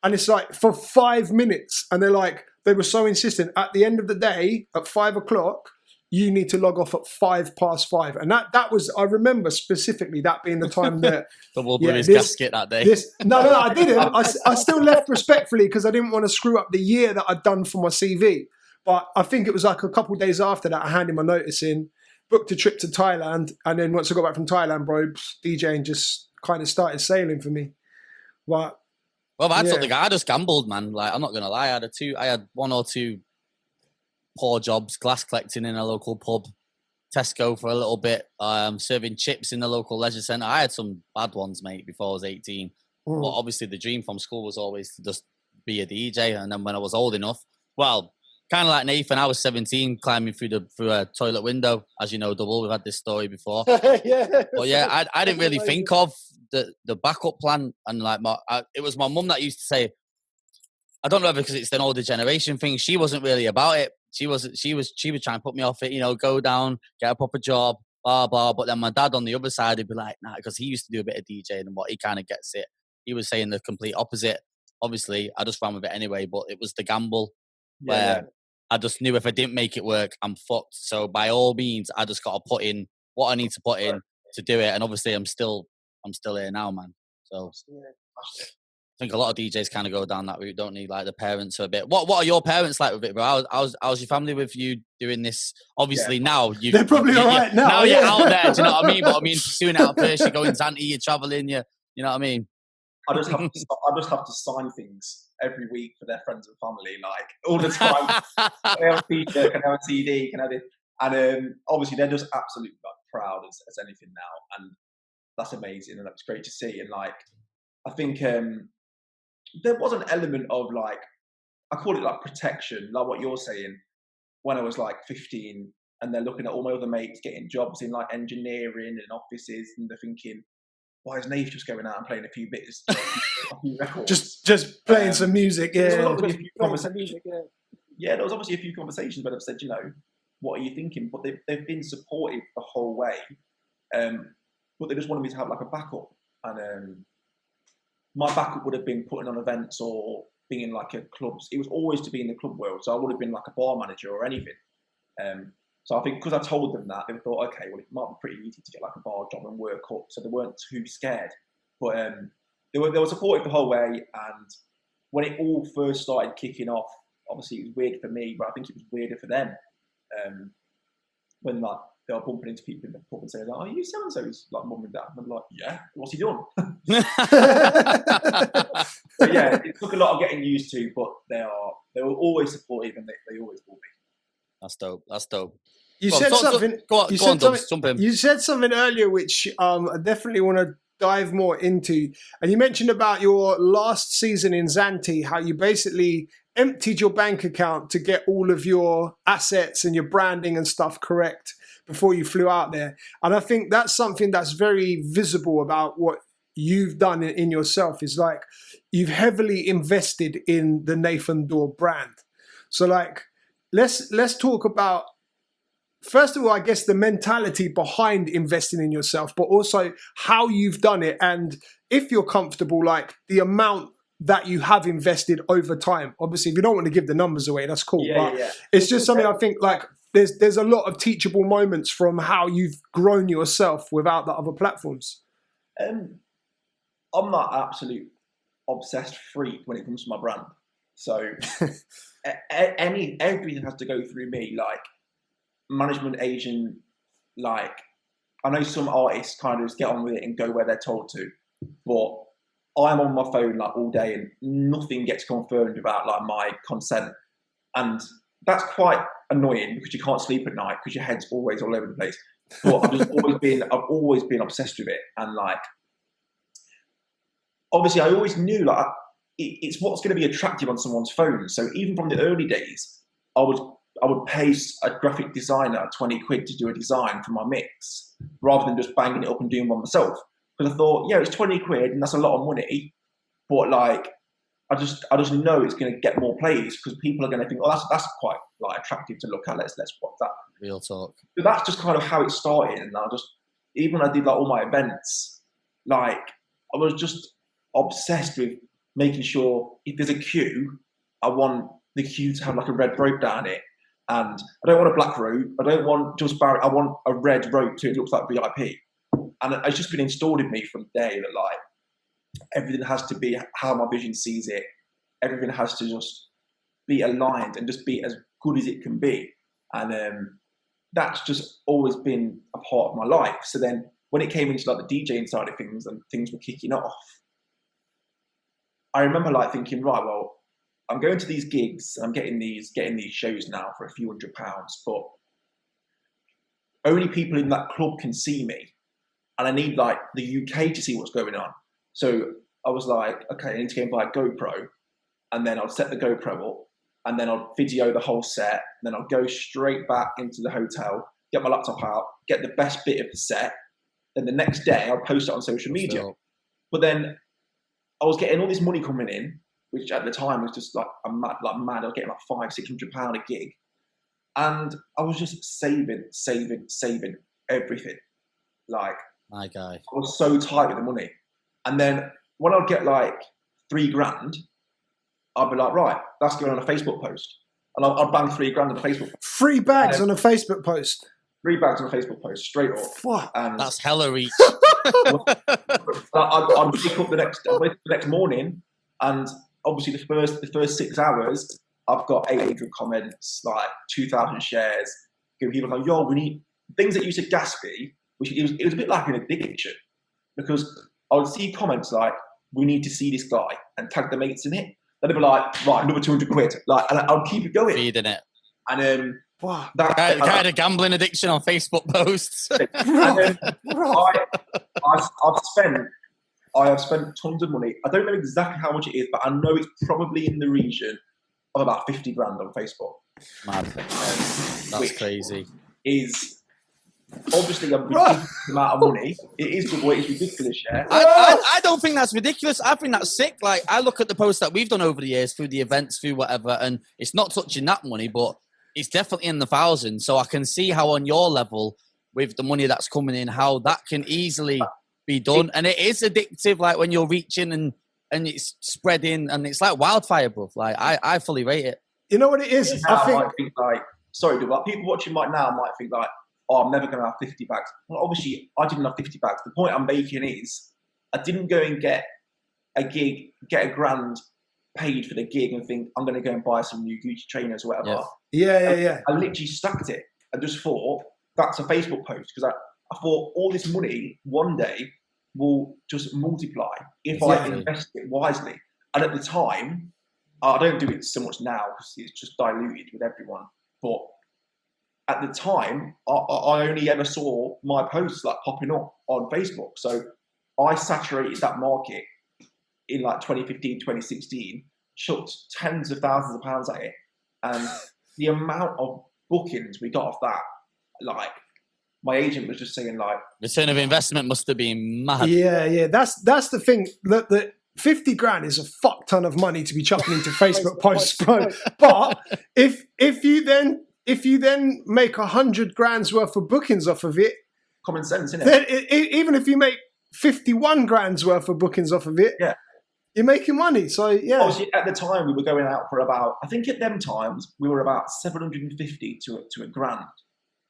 And it's like for 5 minutes, and they were so insistent. At the end of the day, at 5 o'clock, you need to log off at 5:05. And that was, I remember specifically that being the time that Double blew his gasket that day. No, I didn't. I still left respectfully because I didn't want to screw up the year that I'd done for my CV. But I think it was like a couple of days after that, I handed my notice in, booked a trip to Thailand. And then once I got back from Thailand, bro, DJing just kind of started sailing for me. But well, I took the guy. I just gambled, man. Like, I'm not going to lie. I had 1 or 2 poor jobs, glass collecting in a local pub, Tesco for a little bit, serving chips in the local leisure centre. I had some bad ones, mate, before I was 18. But obviously the dream from school was always to just be a DJ. And then when I was old enough, well, kind of like Nathan, I was 17, climbing through a toilet window. As you know, Dubl, we've had this story before. Yeah. But yeah, I didn't really think of the backup plan. And like it was my mum that used to say, I don't know if because it's an older generation thing, she wasn't really about it. She was trying to put me off it, go down, get a proper job, blah, blah. But then my dad on the other side would be like, nah, because he used to do a bit of DJing and what he kind of gets it. He was saying the complete opposite. Obviously, I just ran with it anyway, but it was the gamble where I just knew if I didn't make it work, I'm fucked. So by all means, I just got to put in what I need to put in to do it. And obviously, I'm still here now, man. So I think a lot of DJs kind of go down that route, don't they? Like the parents are a bit. What are your parents like with it, bro? How's your family with you doing this? Obviously now they're probably all right now. Now you're out there. Do you know what I mean? But I mean, pursuing it at first, you're going Zante, you're traveling, you know what I mean? I just have to sign things every week for their friends and family, like all the time. Can have a T-shirt, can have a CD, can have it, and obviously they're just absolutely like proud as anything now, and that's amazing, and that's great to see. And like, I think there was an element of like, I call it like protection, like what you're saying. When I was like 15, and they're looking at all my other mates getting jobs in like engineering and offices, and they're thinking, why is Nathan just going out and playing a few bits, a few records? just playing some music, yeah. There was obviously a few conversations where I've said, what are you thinking? But they've been supportive the whole way, but they just wanted me to have like a backup, and my backup would have been putting on events or being in like a clubs. It was always to be in the club world, so I would have been like a bar manager or anything. So I think because I told them that, they thought, okay, well, it might be pretty easy to get like a bar job and work up, so they weren't too scared. But they were supportive the whole way, and when it all first started kicking off, obviously it was weird for me, but I think it was weirder for them. When like they were bumping into people in the pub and saying, like, "Oh, you so-and-so's like mum and dad?" And I'm like, "Yeah, what's he done?" But yeah, it took a lot of getting used to, but they were always supportive, and they always will be. That's dope. That's dope. You said something. You said something earlier, which I definitely want to dive more into. And you mentioned about your last season in Zante, how you basically emptied your bank account to get all of your assets and your branding and stuff correct before you flew out there. And I think that's something that's very visible about what you've done in yourself. Is like you've heavily invested in the Nathan Dawe brand. So like, let's talk about, first of all, I guess the mentality behind investing in yourself, but also how you've done it, and if you're comfortable, like the amount that you have invested over time. Obviously, if you don't want to give the numbers away, that's cool. But it's just something I think like there's a lot of teachable moments from how you've grown yourself without the other platforms. I'm not absolute obsessed freak when it comes to my brand. So everything has to go through me, like management, agent. Like I know some artists kind of just get on with it and go where they're told to, but I'm on my phone like all day and nothing gets confirmed without like my consent, and that's quite annoying because you can't sleep at night because your head's always all over the place. But I've always been obsessed with it, and like obviously I always knew like it's what's going to be attractive on someone's phone. So even from the early days, I would pay a graphic designer 20 quid to do a design for my mix rather than just banging it up and doing one myself. Because I thought, yeah, it's 20 quid and that's a lot of money, but like I just know it's going to get more plays because people are going to think, oh, that's quite like attractive to look at. Let's watch that. Real talk. So that's just kind of how it started, and even when I did like all my events, like I was just obsessed with making sure if there's a queue, I want the queue to have like a red rope down it. And I don't want a black rope. I don't want just Barrett. I want a red rope so it looks like VIP. And it's just been installed in me from the day that like everything has to be how my vision sees it. Everything has to just be aligned and just be as good as it can be. And that's just always been a part of my life. So then when it came into like the DJing side of things and things were kicking off, I remember like thinking, right, well, I'm going to these gigs, I'm getting these shows now for a few £100, but only people in that club can see me. And I need like the UK to see what's going on. So I was like, okay, I need to go and buy a GoPro, and then I'll set the GoPro up, and then I'll video the whole set, and then I'll go straight back into the hotel, get my laptop out, get the best bit of the set, then the next day I'll post it on social media. But then I was getting all this money coming in, which at the time was just like mad. I was getting like £500-600 a gig, and I was just saving everything. Like, my guy, I was so tight with the money. And then when I'd get like £3,000, I'd be like, right, that's going on a Facebook post, and I'd bang £3,000 on a Facebook post. 3 bags on a Facebook post. 3 bags on a Facebook post straight off. What? And that's hella reach. I'd wake up the next morning, and obviously the first 6 hours, I've got 800 comments, like 2,000 shares. People go, yo, we need things that used to gas me, which it was a bit like an addiction, because I would see comments like, we need to see this guy, and tag the mates in it. Then they'd be like, right, another 200 quid. Like, and I'll keep it going. Feeding it. And wow. Kind of gambling addiction on Facebook posts. And I have spent tons of money. I don't know exactly how much it is, but I know it's probably in the region of about 50 grand on Facebook. Mad. That's crazy. Is obviously a ridiculous amount of money. It is good, it's ridiculous, yeah. I don't think that's ridiculous. I think that's sick. Like, I look at the posts that we've done over the years through the events, through whatever, and it's not touching that money, but it's definitely in the thousands. So I can see how on your level, with the money that's coming in, how that can easily be done. And it is addictive, like when you're reaching and it's spreading, and it's like wildfire, bro. Like, I fully rate it. You know what it is? I might think like, sorry, dude, like people watching right now might think like, oh, I'm never going to have 50 bags. Well, obviously, I didn't have 50 bags. The point I'm making is I didn't go and get a gig, get a grand paid for the gig and think, I'm going to go and buy some new Gucci trainers or whatever. Yeah. I literally stacked it and just thought, that's a Facebook post. Because I thought all this money one day will just multiply if I invest it wisely. And at the time, I don't do it so much now because it's just diluted with everyone. But at the time, I only ever saw my posts like popping up on Facebook. So I saturated that market in like 2015, 2016, chucked tens of thousands of pounds at it. And the amount of bookings we got off that, like, my agent was just saying like... Return of investment must have been mad. Yeah. That's the thing. That 50 grand is a fuck ton of money to be chucking into Facebook posts, bro. But if you then make 100 grand's worth of bookings off of it, common sense, innit? Then even if you make 51 grand's worth of bookings off of it, you're making money. So yeah. Obviously, at the time we were going out for about, I think at them times we were about 750 to a grand.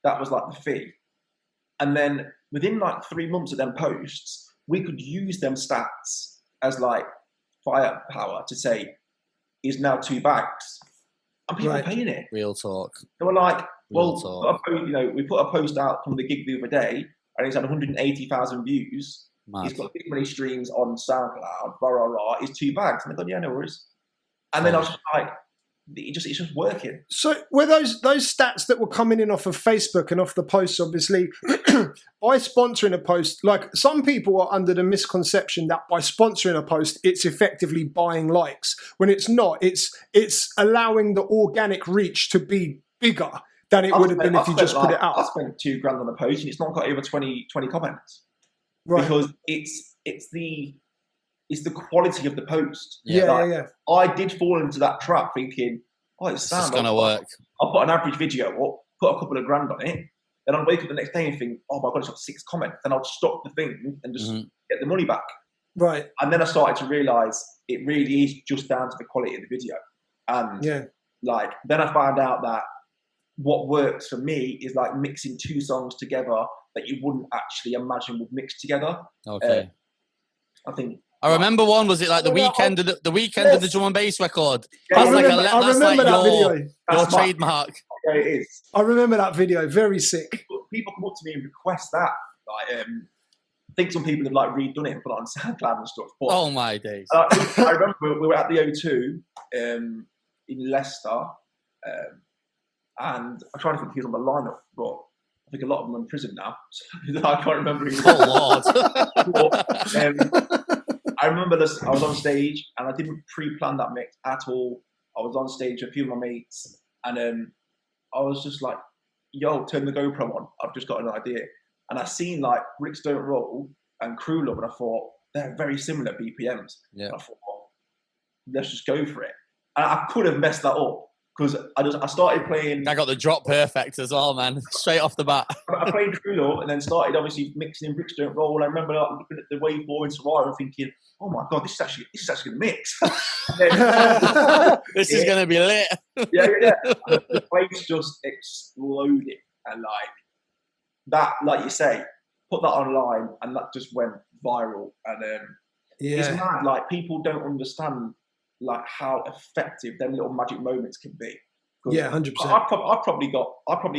That was like the fee. And then within like 3 months of them posts, we could use them stats as like firepower to say, is now 2 bags. And people are paying it. Real talk. They were like, well, we put a post out from the gig the other day, and it's had 180,000 views. Mad. He's got big money streams on SoundCloud, rah. It's 2 bags. And I thought, yeah, no worries. And then I was just like, it's just working. So were those stats that were coming in off of Facebook and off the posts, obviously, by sponsoring a post, like some people are under the misconception that by sponsoring a post, it's effectively buying likes. When it's not, it's allowing the organic reach to be bigger than it would have been if you just put it out. I spent $2 grand on a post and it's not got over 20 comments. Right. Because it's the quality of the post. Yeah. I did fall into that trap thinking, it's going to work. I'll put an average video up, put a couple of grand on it, then I'll wake up the next day and think, oh my God, it's got 6 comments. Then I'll stop the thing and just get the money back. Right. And then I started to realise it really is just down to the quality of the video. And then I found out that what works for me is like mixing 2 songs together that you wouldn't actually imagine would mix together. Okay. I remember one. Was it like the weekend of the drum and bass record? I remember that video. Your trademark. Yeah, it is. I remember that video. Very sick. People come up to me and request that. Like, I think some people have like redone it and put it on SoundCloud and stuff. But, oh my days! I remember we were at the O2 in Leicester, and I'm trying to think who's on the lineup, but I think a lot of them are in prison now. So I can't remember who. Oh Lord! But, I remember this. I was on stage and I didn't pre-plan that mix at all. I was on stage with a few of my mates, and I was just like, "Yo, turn the GoPro on. I've just got an idea." And I seen like Bricks Don't Roll and Crew Love, and I thought they're very similar BPMs. Yeah. And I thought, let's just go for it. And I could have messed that up because I started playing. I got the drop perfect as well, man. Straight off the bat. I played Crew Love and then started obviously mixing in Bricks Don't Roll. I remember like, looking at the Wave 4 in Survivor and thinking, "Oh my God, this is actually going to mix." This is going to be lit. Yeah. The place just exploded, and like that, like you say, put that online, and that just went viral. And it's mad. Like, people don't understand like how effective them little magic moments can be. Yeah, 100%. I've probably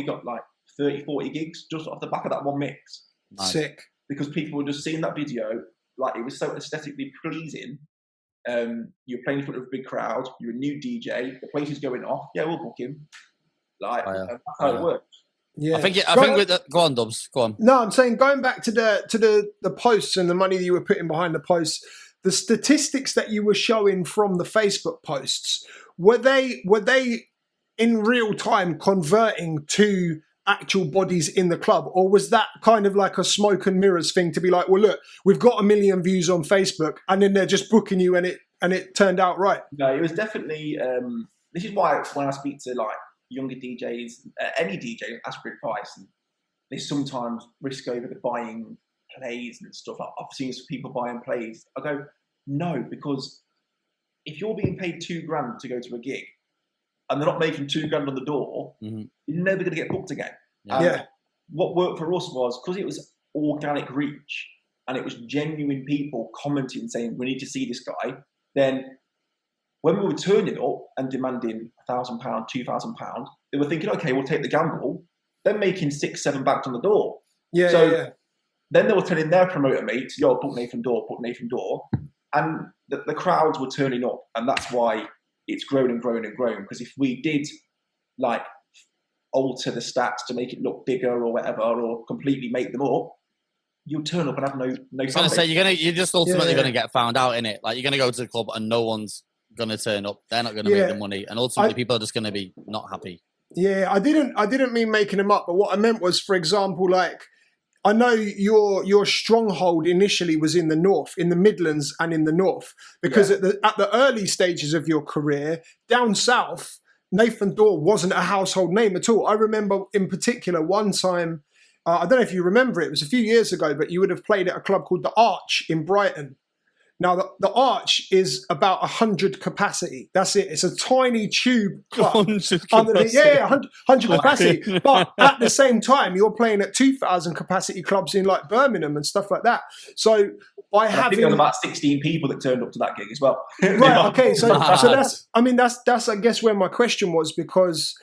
got like 30, 40 gigs just off the back of that one mix. Nice. Sick. Because people were just seeing that video, like, it was so aesthetically pleasing. You're playing in front of a big crowd, you're a new DJ, the place is going off, yeah, we'll book him. Like, that's how it works. Yeah, I think with the, go on, Dubs, go on. No, I'm saying, going back to the posts and the money that you were putting behind the posts, the statistics that you were showing from the Facebook posts, were they in real time converting to actual bodies in the club, or was that kind of like a smoke and mirrors thing to be like, well, look, we've got 1 million views on Facebook, and then they're just booking you, and it turned out right? No, it was definitely. This is why when I speak to like younger DJs, any DJ, ask for advice, and they sometimes risk over the buying plays and stuff. I've seen some people buying plays. I go, no, because if you're being paid $2,000 to go to a gig, and they're not making $2,000 on the door, you're never going to get booked again. Yeah. What worked for us was, because it was organic reach and it was genuine people commenting saying, we need to see this guy, then when we were turning up and demanding £1,000, £2,000, they were thinking, okay, we'll take the gamble. They're making 6-7 bags on the door. Yeah. Then they were telling their promoter mates, yo, book Nathan Dawe. And the crowds were turning up, and that's why it's grown and grown and grown. Because if we did like alter the stats to make it look bigger or whatever, or completely make them up, you'll turn up and have no. I was gonna say you're just ultimately gonna get found out in it. Like, you're gonna go to the club and no one's gonna turn up. They're not gonna make the money, and ultimately people are just gonna be not happy. Yeah, I didn't mean making them up, but what I meant was, for example, like, I know your stronghold initially was in the north, in the Midlands and in the north, because at the early stages of your career, down south, Nathan Dawe wasn't a household name at all. I remember in particular one time, I don't know if you remember it was a few years ago, but you would have played at a club called the Arch in Brighton. Now, the Arch is about 100 capacity. That's it. It's a tiny tube club. 100 capacity. 100 capacity. But at the same time, you're playing at 2,000 capacity clubs in like Birmingham and stuff like that. So by having, I think there was about 16 people that turned up to that gig as well. Right. Okay. So that's I guess where my question was, because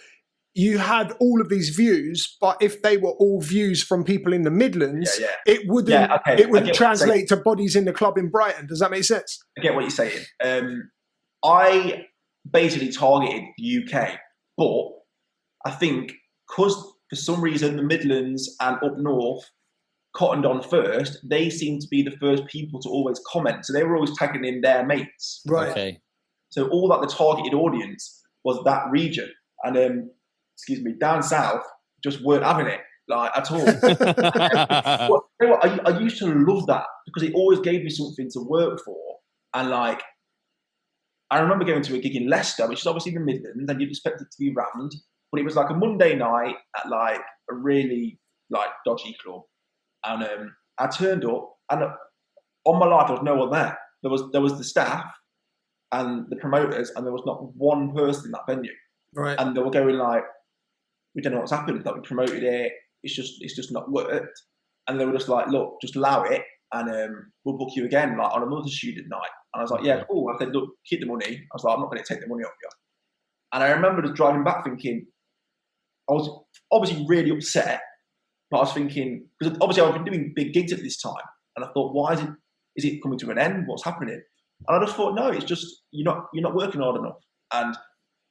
you had all of these views, but if they were all views from people in the Midlands, it wouldn't translate to bodies in the club in Brighton. Does that make sense? I get what you're saying. I basically targeted the UK, but I think because for some reason the Midlands and up north cottoned on first, they seemed to be the first people to always comment. So they were always tagging in their mates. Right. Okay. So all that the targeted audience was that region. And down south just weren't having it, like, at all. I used to love that because it always gave me something to work for. And like, I remember going to a gig in Leicester, which is obviously the Midlands, and you'd expect it to be rammed, but it was like a Monday night at like a really like dodgy club. And I turned up, and on my life there was no one there. There was the staff and the promoters, and there was not one person in that venue. Right. And they were going like, we don't know what's happened, that we promoted it, it's just not worked. And they were just like, look, just allow it, and we'll book you again, like on another student night. And I was like, yeah, cool. I said, look, keep the money. I was like, I'm not going to take the money off you. And I remember just driving back thinking, I was obviously really upset, but I was thinking, because obviously I've been doing big gigs at this time, and I thought, why is it coming to an end? What's happening? And I just thought, no, it's just, you're not working hard enough. And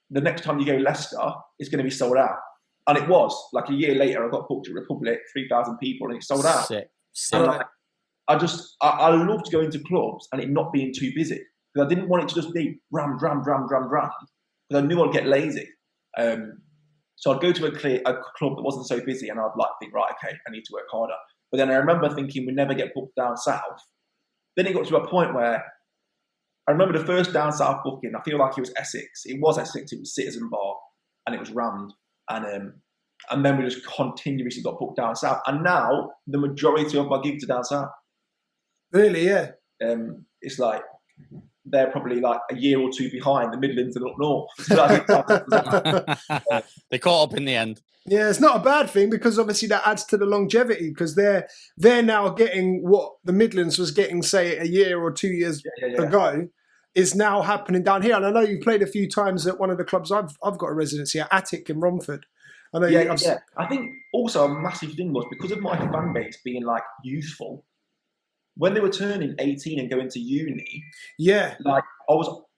the next time you go Leicester, it's going to be sold out. And it was. Like a year later, I got booked at Republic, 3,000 people, and it sold out. Sick. And like, I loved going to clubs and it not being too busy. Because I didn't want it to just be ram. Because I knew I'd get lazy. So I'd go to a club that wasn't so busy, and I'd like think, right, okay, I need to work harder. But then I remember thinking we'd never get booked down south. Then it got to a point where I remember the first down south booking, I feel like it was Essex. It was Essex, it was Citizen Bar, and it was rammed. And then we just continuously got booked down south. And now the majority of my gigs are down south. Really, yeah. It's like, they're probably like a year or two behind the Midlands and up north. They caught up in the end. Yeah, it's not a bad thing because obviously that adds to the longevity because they're now getting what the Midlands was getting, say, a year or 2 years ago, is now happening down here. And I know you've played a few times at one of the clubs I've got a residency at, Attic in Romford. I know. I think also a massive thing was because of my fan base being like youthful. When they were turning 18 and going to uni, like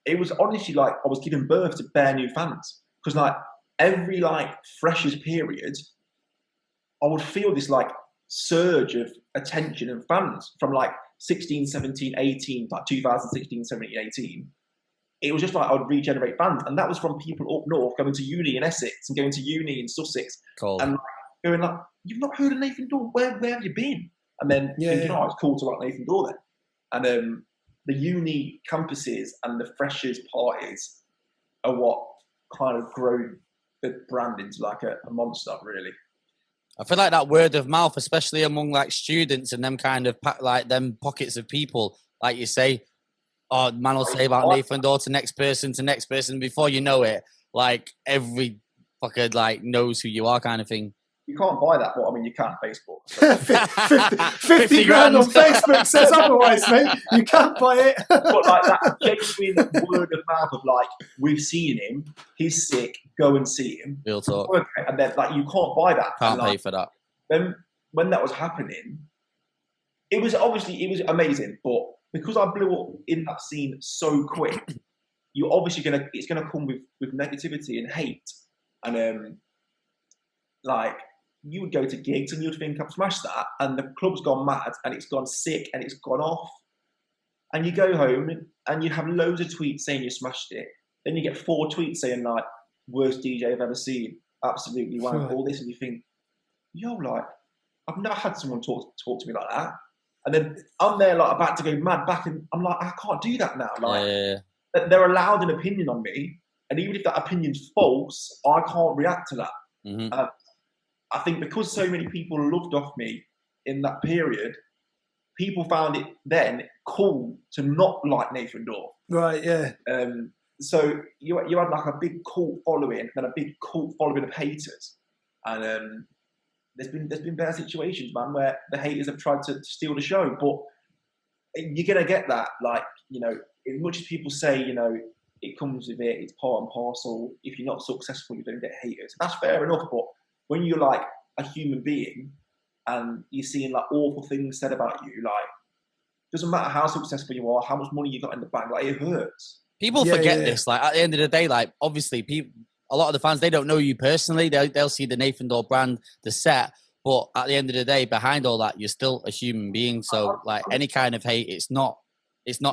it was honestly like I was giving birth to bare new fans because like every like freshers period, I would feel this like surge of attention and fans from like 16, 17, 18, like 2016, 17, 18. It was just like I would regenerate fans, and that was from people up north going to uni in Essex and going to uni in Sussex, and like, going like, "You've not heard of Nathan Dawe? Where have you been?" And then thinking, "Oh, it's cool to like Nathan Dawe then." And the uni campuses and the freshers parties are what kind of grown the brand into like a monster, really. I feel like that word of mouth, especially among like students and them kind of like them pockets of people, like you say. Oh, man will say about Nathan Dawe to next person. Before you know it, like every fucker like knows who you are, kind of thing. You can't buy that. Well, I mean, you can Facebook. So. 50 grand on Facebook says otherwise, mate. You can't buy it. But like that genuine word of mouth of like, we've seen him, he's sick, go and see him. Real talk. And then like you can't buy that. Can't pay for that. Then when that was happening, it was amazing, but because I blew up in that scene so quick, you're obviously it's gonna come with negativity and hate, and like you would go to gigs and you'd think I've smashed that, and the club's gone mad and it's gone sick and it's gone off, and you go home and you have loads of tweets saying you smashed it, then you get 4 tweets saying like worst DJ I've ever seen, absolutely wank, all this, and you think, yo, like I've never had someone talk to me like that. And then I'm there like about to go mad back, and I'm like, I can't do that now. Like they're allowed an opinion on me, and even if that opinion's false, I can't react to that. Mm-hmm. I think because so many people loved off me in that period, people found it then cool to not like Nathan Dawe. Right. Yeah. So you had like a big cult following, and then a big cult following of haters, and There's been bad situations, man, where the haters have tried to steal the show, but you're gonna get that. Like, you know, as much as people say, you know, it comes with it, it's part and parcel. If you're not successful, you don't get haters. That's fair enough, but when you're like a human being and you're seeing like awful things said about you, like, doesn't matter how successful you are, how much money you got in the bank, like it hurts. People forget this. Like at the end of the day, like obviously a lot of the fans, they don't know you personally. They'll see the Nathan Dawe brand, the set, but at the end of the day, behind all that, you're still a human being. So like any kind of hate, it's not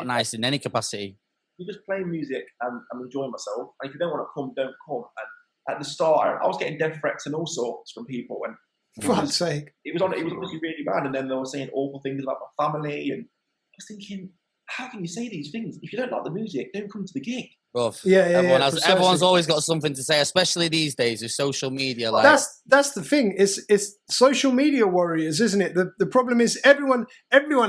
nice in any capacity. You're just playing music and I'm enjoying myself. And if you don't want to come, don't come. And at the start, I was getting death threats and all sorts from people. And for God's sake, it was honestly really bad. And then they were saying awful things about my family. And I was thinking, how can you say these things? If you don't like the music, don't come to the gig. Rough. Everyone's always got something to say, especially these days with social media. Like that's the thing. It's social media warriors, isn't it? The problem is everyone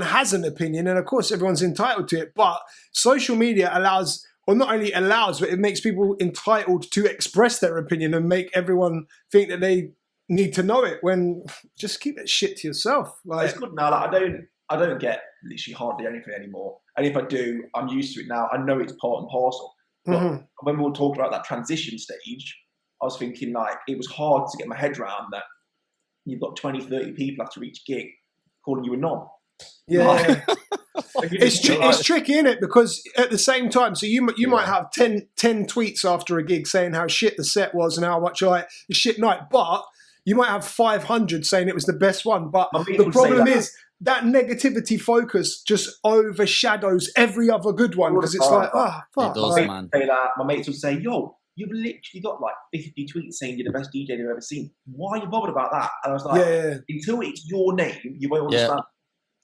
has an opinion, and of course everyone's entitled to it. But social media allows, or not only allows, but it makes people entitled to express their opinion and make everyone think that they need to know it. When just keep that shit to yourself. Like, it's good now. Like I don't get literally hardly anything anymore, and if I do, I'm used to it now. I know it's part and parcel. But when we were talking about that transition stage, I was thinking like it was hard to get my head around that you've got 20, 30 people after each gig calling you a knob. Yeah. It's tricky, isn't it? Because at the same time, so you might have 10 tweets after a gig saying how shit the set was and how much you like the shit night, but you might have 500 saying it was the best one. But the problem is that negativity focus just overshadows every other good one because it's like, fuck. It does, like, man. Say that. My mates would say, yo, you've literally got like 50 tweets saying you're the best DJ they've ever seen. Why are you bothered about that? And I was like, until it's your name, you won't understand.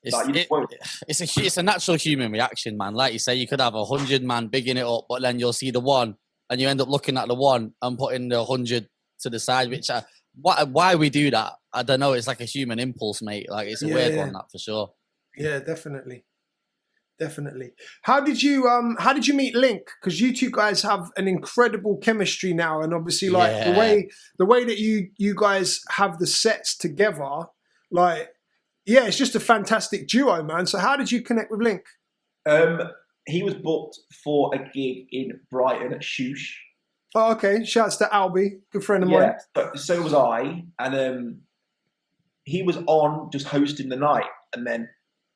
It's a natural human reaction, man. Like you say, you could have 100 man bigging it up, but then you'll see the one, and you end up looking at the one and putting the 100 to the side. Which why we do that, I don't know. It's like a human impulse, mate. Like it's a weird one, that for sure. Yeah, definitely. Definitely. How did you meet Link? Because you two guys have an incredible chemistry now, and obviously like the way that you guys have the sets together, like it's just a fantastic duo, man. So how did you connect with Link? He was booked for a gig in Brighton at Shoosh. Oh, okay. Shouts to Albie, good friend of mine. But so was I, and he was on just hosting the night, and then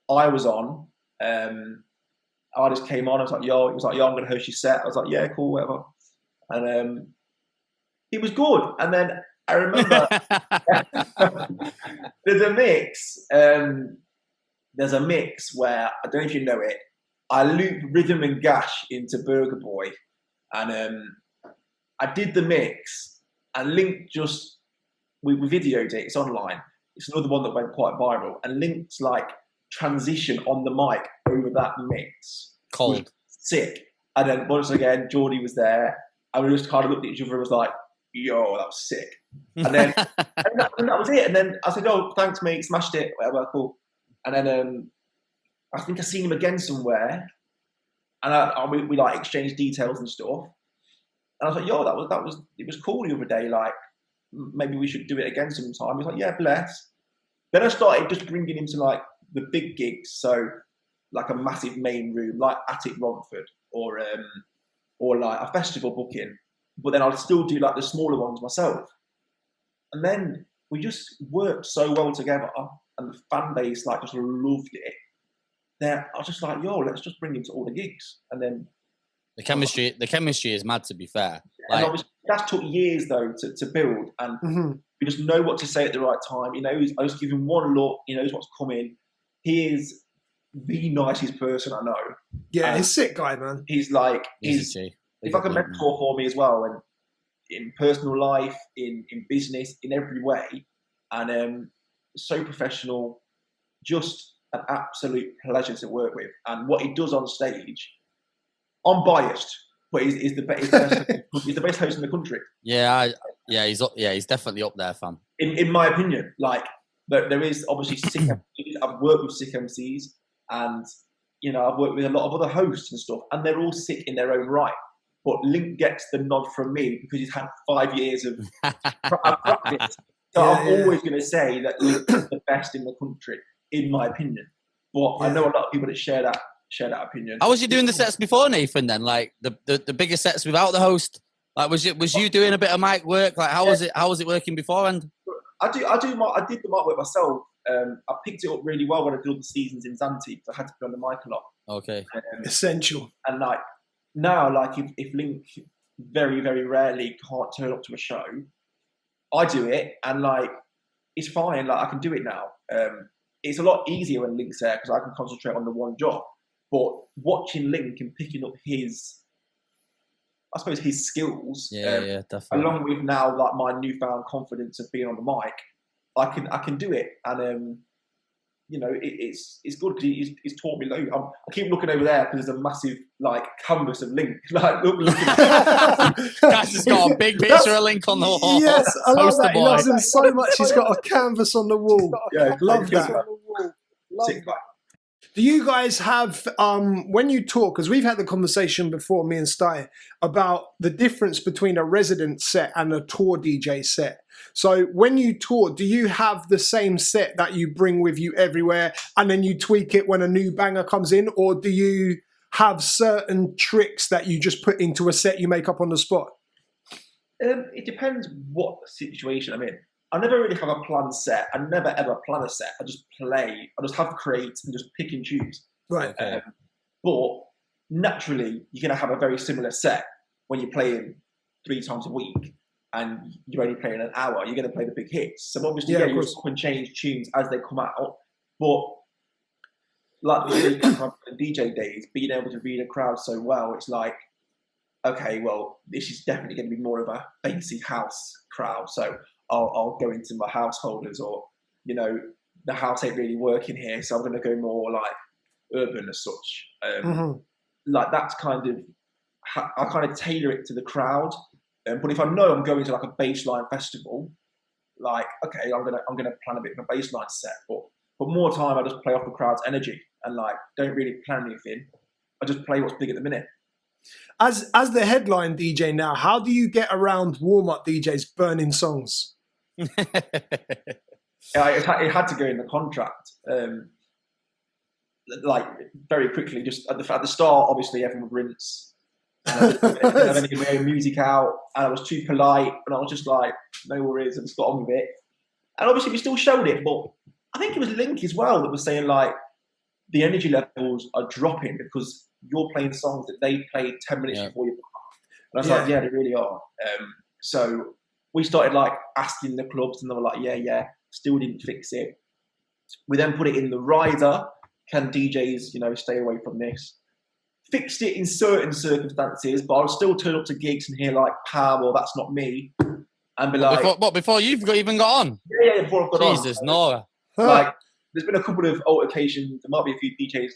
I was on. I just came on. I was like, "Yo," he was like, "Yo, I'm going to host your set." I was like, "Yeah, cool, whatever." And he was good. And then I remember there's a mix. There's a mix where I don't know if you know it. I looped Rhythm and Gash into Burger Boy, and I did the mix. And Link we videoed it. It's online. It's another one that went quite viral. And Link's like transition on the mic over that mix cold sick. And then once again Geordie was there, and we just kind of looked at each other and was like, yo, that was sick. And then and that was it. And then I said, oh, thanks mate, smashed it, whatever, cool. And then I think I seen him again somewhere, and we like exchanged details and stuff, and I was like, yo, it was cool the other day, like maybe we should do it again sometime. He was like, yeah, bless. Then I started just bringing him to like the big gigs, so like a massive main room, like Attic Romford, or like a festival booking. But then I'd still do like the smaller ones myself. And then we just worked so well together, and the fan base like just loved it. Then I was just like, yo, let's just bring him to all the gigs. And then the chemistry is mad, to be fair. And obviously that took years though to build, and we just know what to say at the right time. You know, I just give him one look. He knows what's coming. He is the nicest person I know. Yeah, he's a sick guy, man. He's like he's like a mentor for me as well, and in personal life, in business, in every way, and so professional. Just an absolute pleasure to work with, and what he does on stage, I'm biased, but he's the best. He's the best host in the country. He's definitely up there, fam. In my opinion, like there is obviously sick MCs. I've worked with sick MCs, and you know I've worked with a lot of other hosts and stuff, and they're all sick in their own right. But Link gets the nod from me because he's had 5 years of practice. So I'm always going to say that Link's the best in the country, in my opinion. But I know a lot of people that share that opinion. How was you doing the sets before, Nathan? Then, like the bigger sets without the host. Like, was you doing a bit of mic work? Like, how was it working beforehand? I did the mic work myself. I picked it up really well when I did all the seasons in Zante, because I had to be on the mic a lot. Okay. Essential. And like now, like if Link very, very rarely can't turn up to a show, I do it, and like it's fine. Like I can do it now. It's a lot easier when Link's there because I can concentrate on the one job. But watching Link and picking up his skills, definitely. along with now like my newfound confidence of being on the mic, I can do it, and you know it's good because he's taught me loads. I keep looking over there because there's a massive like canvas of Link. Like look. Cass has got a big picture of Link on the wall. Yes, I love that. He loves him so much. He's got a canvas on the wall. Yeah, love that. Do you guys have, when you talk, because we've had the conversation before, me and Stxy, about the difference between a resident set and a tour DJ set. So when you tour, do you have the same set that you bring with you everywhere and then you tweak it when a new banger comes in? Or do you have certain tricks that you just put into a set you make up on the spot? It depends what situation I'm in. I never really have a planned set. I never ever plan a set. I just play. I just have creates and just pick and choose. Right. But naturally, you're going to have a very similar set when you're playing 3 times a week and you're only playing an hour. You're going to play the big hits. So obviously, you swap and change tunes as they come out. But like the DJ days, being able to read a crowd so well, it's like, okay, well, this is definitely going to be more of a bassy house crowd. So I'll go into my householders, or, you know, the house ain't really working here, so I'm going to go more like urban as such. Like that's kind of, I kind of tailor it to the crowd. But if I know I'm going to like a baseline festival, like, okay, I'm gonna plan a bit of a baseline set. But But more time, I just play off the crowd's energy and like don't really plan anything. I just play what's big at the minute. As the headline DJ now, how do you get around warm-up DJs burning songs? It had to go in the contract. Like very quickly, just at the start, obviously everyone would rinse. And I didn't have any music out, and I was too polite, and I was just like, no worries, and just got on with it. And obviously we still showed it, but I think it was Link as well that was saying like the energy levels are dropping because you're playing songs that they played 10 minutes before you. And I was like, yeah, they really are. So we started like asking the clubs, and they were like, yeah, still didn't fix it. We then put it in the rider. Can DJs, stay away from this? Fixed it in certain circumstances, but I would still turn up to gigs and hear like, "Well, that's not me," and be like, Before you've even got on? Yeah, before I've got on. Jesus, Nora. Like, there's been a couple of altercations. There might be a few DJs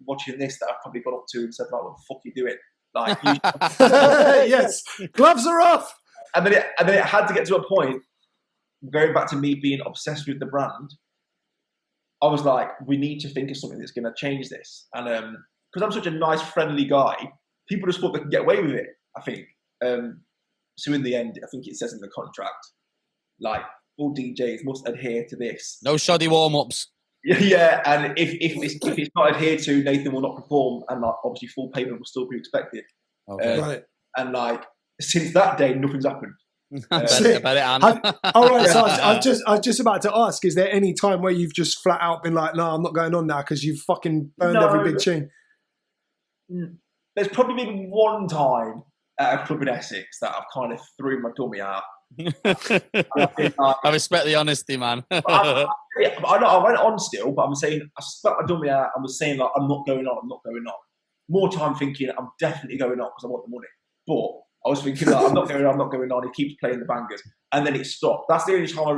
watching this that I've probably got up to and said, like, "What the fuck are you doing?" Like, yes, gloves are off. And then it had to get to a point. Going back to me being obsessed with the brand, I was like, we need to think of something that's going to change this. And because I'm such a nice, friendly guy, people just thought they could get away with it, I think. So in the end, I think it says in the contract, like, all DJs must adhere to this. No shoddy warm-ups. Yeah, and if it's not adhered to, Nathan will not perform, and like, obviously full payment will still be expected. Okay. Right. And like, since that day, nothing's happened. All right, so I was just about to ask: is there any time where you've just flat out been like, "No, I'm not going on now" because you've fucking burned every big tune? There's probably been one time at a club in Essex that I've kind of threw my dummy out. I respect the honesty, man. I went on still, but I'm saying I stuck my dummy out and was saying like, I'm not going on. More time thinking I'm definitely going on because I want the money, but I was thinking, like, I'm not going on. He keeps playing the bangers, and then it stopped. That's the only time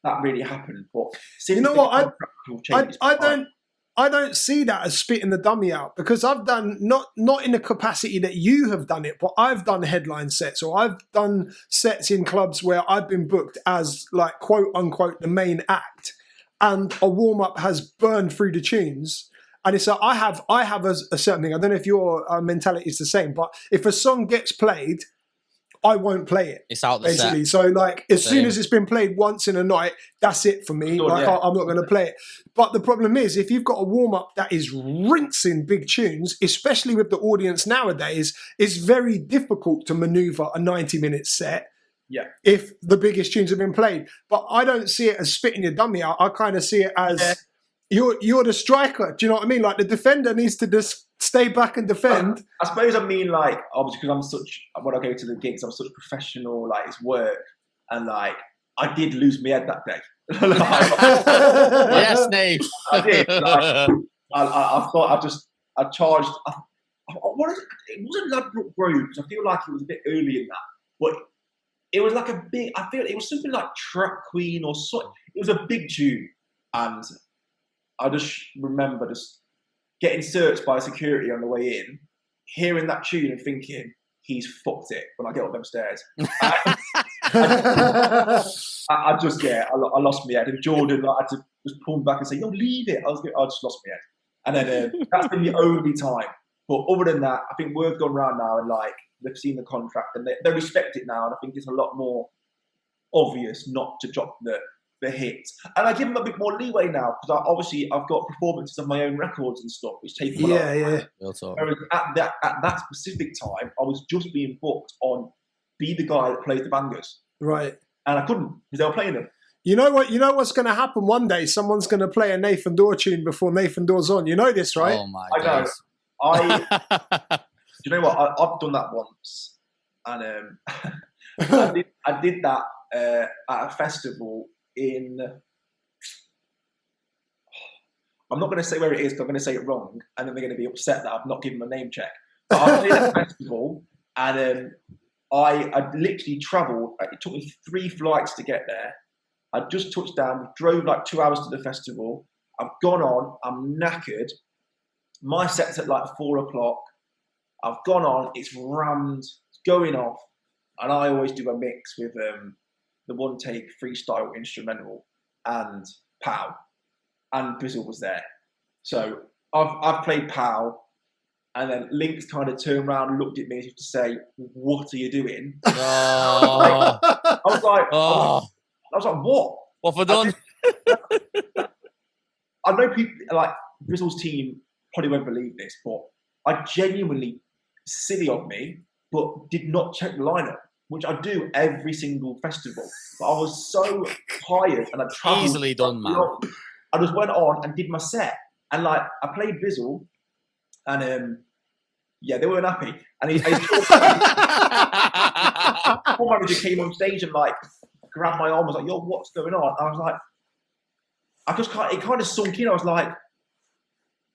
that really happened. But you know what? I don't see that as spitting the dummy out, because I've done not in the capacity that you have done it, but I've done headline sets, or I've done sets in clubs where I've been booked as like quote unquote the main act, and a warm up has burned through the tunes. And it's I have a certain thing. I don't know if your mentality is the same, but if a song gets played, I won't play it. It's out the basically. set. So like as soon as it's been played once in a night, that's it for me. Like I'm not going to play it. But the problem is, if you've got a warm up that is rinsing big tunes, especially with the audience nowadays, it's very difficult to maneuver a 90-minute set. Yeah. If the biggest tunes have been played, but I don't see it as spitting your dummy out. I kind of see it as you're the striker. Do you know what I mean? Like the defender needs to just stay back and defend. I suppose I mean, like, obviously because when I go to the gigs, I'm such professional, like it's work, and like I did lose my head that day. Yes, Nate. I did. Like, I thought I charged. What is it? It wasn't Ladbroke Grove, because I feel like it was a bit early in that, but it was like a big. I feel it was something like Track Queen or something. It was a big tune, and I just remember just getting searched by security on the way in, hearing that tune and thinking, he's fucked it when I get up them stairs. I lost my head. And Jordan, I had to just pull me back and say, "Yo, leave it." I just lost my head. And then that's been the only time. But other than that, I think word's gone round now, and like they've seen the contract and they respect it now. And I think it's a lot more obvious not to drop the hits, and I give them a bit more leeway now, because I've got performances of my own records and stuff, which take a lot of time. Whereas at that specific time, I was just being booked on be the guy that plays the bangers, right? And I couldn't, because they were playing them. You know what? You know what's going to happen one day? Someone's going to play a Nathan Dawe tune before Nathan Dawe's on. You know this, right? Oh my God! Do you know what? I've done that once, and I did that at a festival in, I'm not going to say where it is, because I'm going to say it wrong, and then they're going to be upset that I've not given them a name check. But I was at a festival, and I literally travelled. It took me 3 flights to get there. I just touched down, drove like 2 hours to the festival. I've gone on, I'm knackered. My set's at like 4 o'clock. I've gone on, it's rammed, it's going off, and I always do a mix with the one take freestyle instrumental and pow. and Bizzle was there. So I've played POW, and then Link's kind of turned around and looked at me as if to say, "What are you doing?" Oh. I was like, "What? What have I done?" I know people like Bizzle's team probably won't believe this, but I genuinely, silly of me, but did not check the lineup, which I do every single festival. But I was so tired and I travelled. Easily done, man. I just went on and did my set, and like I played Bizzle, and yeah, they weren't happy. And his manager came on stage and like grabbed my arm, was like, "Yo, what's going on?" And I was like, it kind of sunk in. I was like,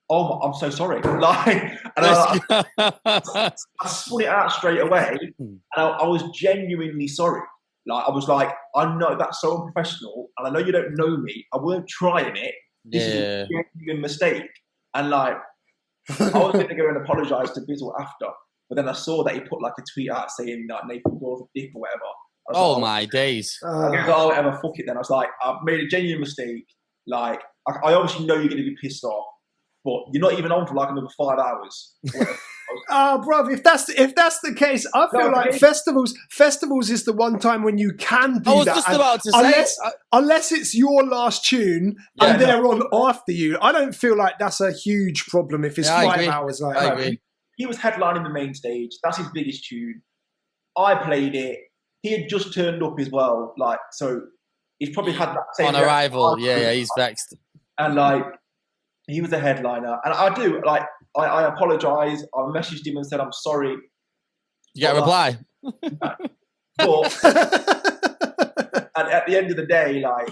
"Oh, I'm so sorry." Like, and I spun it out straight away, and I was genuinely sorry. Like, I was like, "I know that's so unprofessional, and I know you don't know me. I weren't trying it. This is a genuine mistake." And like, I was going to go and apologise to Bizzle after, but then I saw that he put like a tweet out saying that Nathan Dawe's a dick or whatever. Oh my days! I guess I'll ever fuck it. Then I was like, I've made a genuine mistake. Like, I obviously know you're going to be pissed off, but you're not even on for like another 5 hours. Bruv, if that's the case, I feel like festivals is the one time when you can do that. I was just about to say, unless it's your last tune and they're on after you, I don't feel like that's a huge problem if it's 5 hours. Like, I agree. He was headlining the main stage. That's his biggest tune. I played it. He had just turned up as well, like, so he's probably had that same on arrival. Yeah, he's vexed. And like, he was a headliner, and I do like. I apologise. I messaged him and said I'm sorry. You get a reply. But and at the end of the day, like,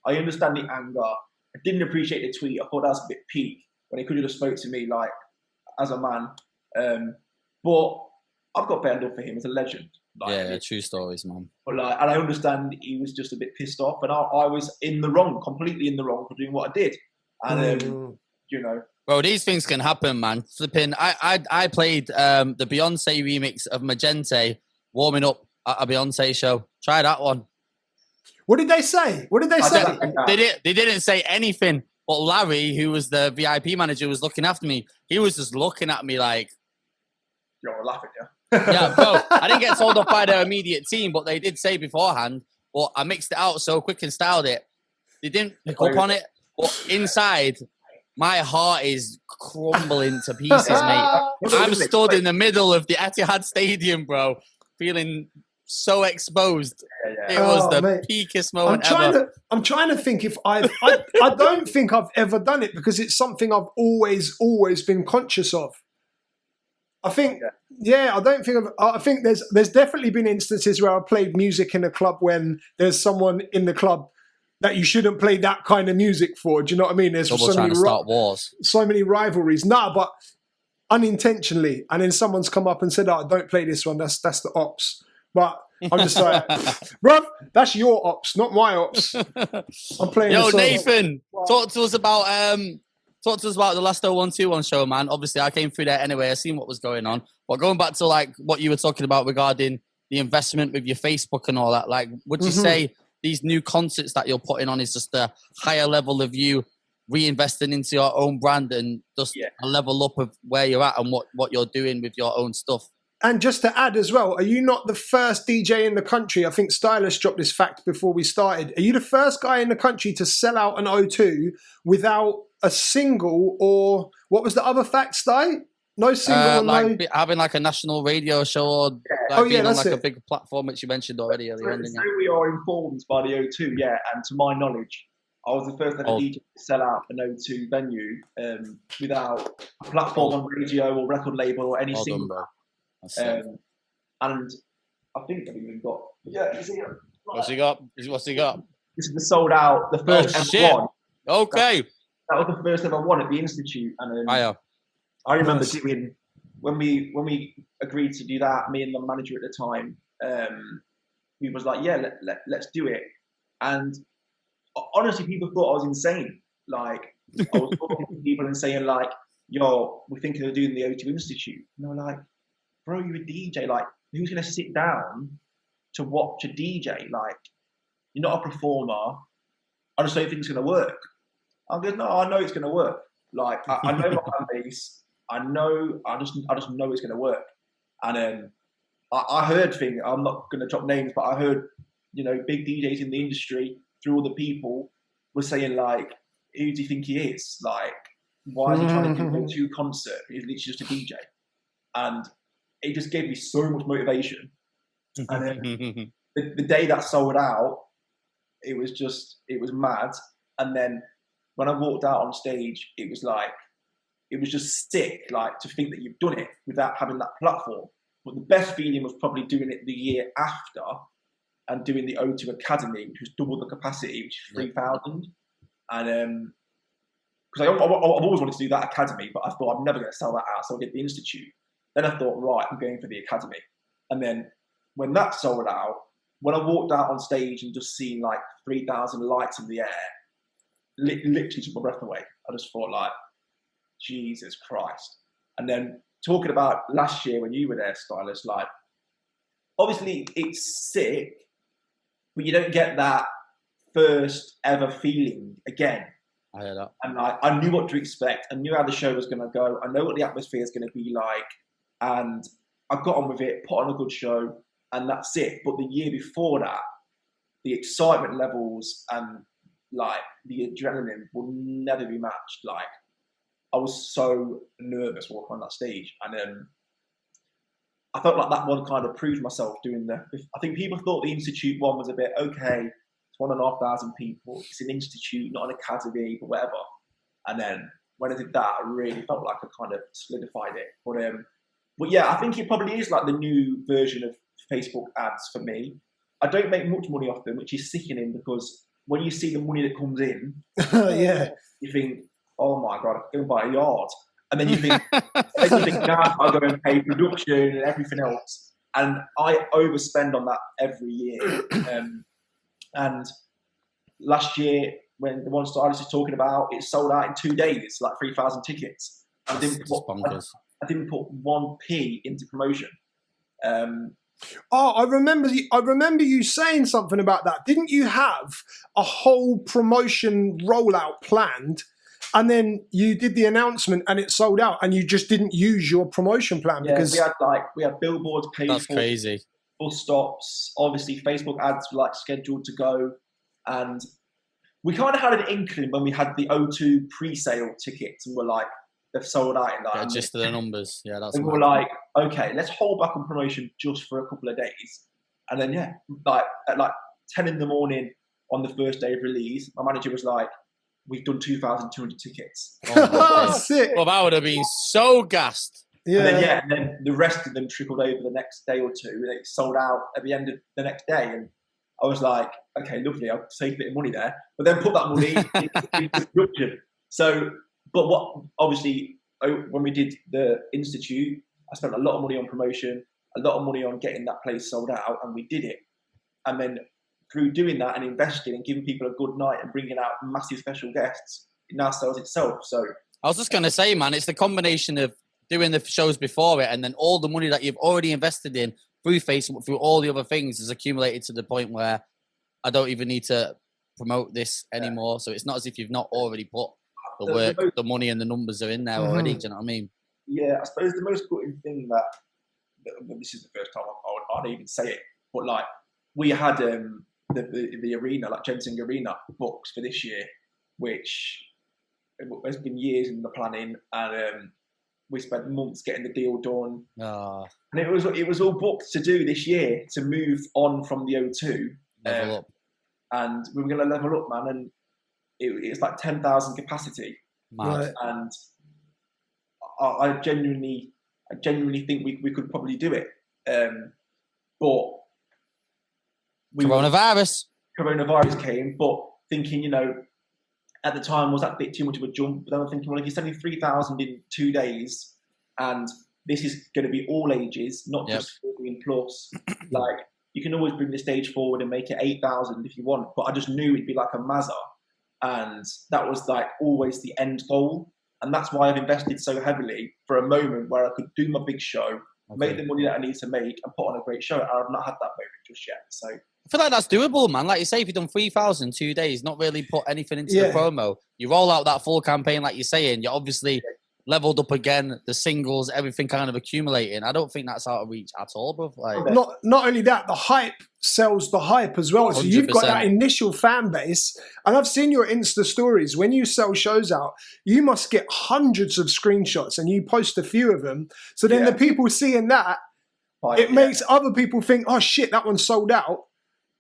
I understand the anger. I didn't appreciate the tweet. I thought that was a bit peak when he could have just spoke to me like as a man. But I've got better for him as a legend. Like, yeah, true stories, man. But like, and I understand he was just a bit pissed off, and I was in the wrong, completely in the wrong for doing what I did. And you know. Bro, these things can happen, man. Flipping, I played the Beyonce remix of Magente warming up at a Beyonce show. Try that one. What did they say? What did they say? They didn't say anything. But Larry, who was the VIP manager, was looking after me. He was just looking at me like, "You're laughing, yeah." Yeah, bro. I didn't get told off by their immediate team, but they did say beforehand. But I mixed it out so quick and styled it. They didn't pick up on it. But inside, my heart is crumbling to pieces, mate. I'm stood in the middle of the Etihad Stadium, bro, feeling so exposed. It was the peakest moment ever. I'm trying to think if I don't think I've ever done it because it's something I've always been conscious of. I think, I don't think I think there's definitely been instances where I played music in a club when there's someone in the club that you shouldn't play that kind of music for. Do you know what I mean? There's so many start wars. So many rivalries. Nah, but unintentionally. And then someone's come up and said, "Oh, don't play this one. That's the ops." But I'm just like, bruv, that's your ops, not my ops. I'm playing. Yo, Nathan, talk to us about the last 0121 show, man. Obviously, I came through there anyway. I seen what was going on. But going back to like what you were talking about regarding the investment with your Facebook and all that, like, would you say these new concerts that you're putting on is just a higher level of you reinvesting into your own brand and just a level up of where you're at and what you're doing with your own stuff? And just to add as well, are you not the first DJ in the country? I think Stylus dropped this fact before we started. Are you the first guy in the country to sell out an O2 without a single, or what was the other fact, Sty? No single, having like a national radio show or being on like a big platform, which you mentioned already earlier on. So we are informed by the O2, and to my knowledge, I was the first ever DJ to sell out an O2 venue without a platform on radio or record label or any single. And I think I've even got. What's he got? What's he got? This is the sold out, the first ever one. Okay. That was the first ever one at the Institute, and I remember doing when we agreed to do that. Me and the manager at the time, we was like, let's do it. And honestly, people thought I was insane. Like, I was talking to people and saying like, "Yo, we're thinking of doing the O2 Institute." And they were like, "Bro, you're a DJ. Like, who's gonna sit down to watch a DJ? Like, you're not a performer. I just don't think it's gonna work." I'm good. No, I know it's going to work. Like I know my fan base. I just know it's going to work. And I heard things. I'm not going to drop names, but I heard, you know, big DJs in the industry through all the people were saying like, who do you think he is? Like, why is he trying to do a 2 concert? He's literally just a DJ. And it just gave me so much motivation. And then the day that sold out, it was mad. And then when I walked out on stage, it was just sick, like to think that you've done it without having that platform. But the best feeling was probably doing it the year after and doing the O2 Academy, which was double the capacity, which is 3,000. And because I've always wanted to do that academy, but I thought I'm never going to sell that out, so I did the Institute. Then I thought, right, I'm going for the academy. And then when that sold out, when I walked out on stage and just seen like 3,000 lights in the air, literally took my breath away. I just thought like, Jesus Christ. And then talking about last year when you were there, Stylist, like, obviously it's sick, but you don't get that first ever feeling again. I heard that. And I knew what to expect. I knew how the show was going to go. I know what the atmosphere is going to be like. And I got on with it, put on a good show, and that's it. But the year before that, the excitement levels and like the adrenaline will never be matched. Like, I was so nervous walking on that stage. And I felt like that one kind of proved myself doing I think people thought the Institute one was a bit, okay, it's 1,500 people. It's an institute, not an academy, but whatever. And then when I did that, I really felt like I kind of solidified it. But yeah, I think it probably is like the new version of Facebook ads for me. I don't make much money off them, which is sickening because when you see the money that comes in, yeah, you think, oh my God, I could go and buy a yard. And then you think, now I'll go and pay production and everything else. And I overspend on that every year. And last year, when the one Stylist is talking about, it sold out in 2 days, like 3,000 tickets. I didn't put 1p into promotion. I remember you saying something about that. Didn't you have a whole promotion rollout planned, and then you did the announcement and it sold out, and you just didn't use your promotion plan? Yeah, because we had billboards paid that's for, crazy. Bus stops, obviously Facebook ads were like scheduled to go, and we kind of had an inkling when we had the O2 pre-sale tickets and we're like, they've sold out in that. Yeah, just the numbers. Yeah, that's. And we were like, okay, let's hold back on promotion just for a couple of days. And then like at like 10 in the morning on the first day of release, my manager was like, we've done 2,200 tickets. Oh, sick. Well, that would have been so gassed. Yeah. And then the rest of them trickled over the next day or two, and it sold out at the end of the next day. And I was like, okay, lovely, I'll save a bit of money there, but then put that money into production. So, but what obviously when we did the Institute, I spent a lot of money on promotion, a lot of money on getting that place sold out, and we did it. And then through doing that and investing and giving people a good night and bringing out massive special guests, it now sells itself. So I was just going to say, man, it's the combination of doing the shows before it and then all the money that you've already invested in through Facebook, through all the other things, has accumulated to the point where I don't even need to promote this anymore. So it's not as if you've not already put the work, the money and the numbers are in there already. Do you know what I mean? Yeah, I suppose the most important thing that this is the first time I'd even say it, but like we had the arena, like Jensen Arena books for this year, which has been years in the planning, and we spent months getting the deal done. And it was all booked to do this year to move on from the O2. Level up. And we were going to level up, man, and it's like 10,000 capacity. Mad. And I genuinely think we could probably do it. But Coronavirus came, but thinking, you know, at the time, was that a bit too much of a jump? But then I'm thinking, well, if you're selling 3,000 in 2 days, and this is going to be all ages, not just 14 plus, like, you can always bring the stage forward and make it 8,000 if you want. But I just knew it'd be like a Mazza. And that was like always the end goal. And that's why I've invested so heavily for a moment where I could do my big show, make the money that I need to make, and put on a great show. And I've not had that moment just yet. So I feel like that's doable, man. Like you say, if you've done 3,000 2 days, not really put anything into Yeah. the promo, you roll out that full campaign, like you're saying, you're obviously leveled up again, the singles, everything kind of accumulating. I don't think that's out of reach at all, bro. Like, not only that, the hype sells the hype as well. So you've got 100%. that initial fan base, and I've seen your Insta stories. When you sell shows out, you must get hundreds of screenshots, and you post a few of them. So then the people seeing that, it makes other people think, oh shit, that one's sold out.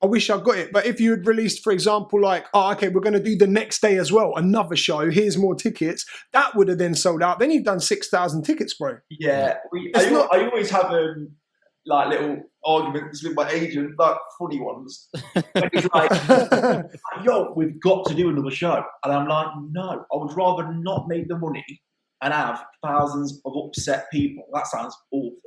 I wish I got it. But if you had released, for example, like, oh, okay, we're going to do the next day as well, another show, here's more tickets, that would have then sold out. Then you've done 6,000 tickets, bro. Yeah. I always have like little arguments with my agent, like funny ones. And he's like, yo, we've got to do another show. And I'm like, no, I would rather not make the money and have thousands of upset people. That sounds awful.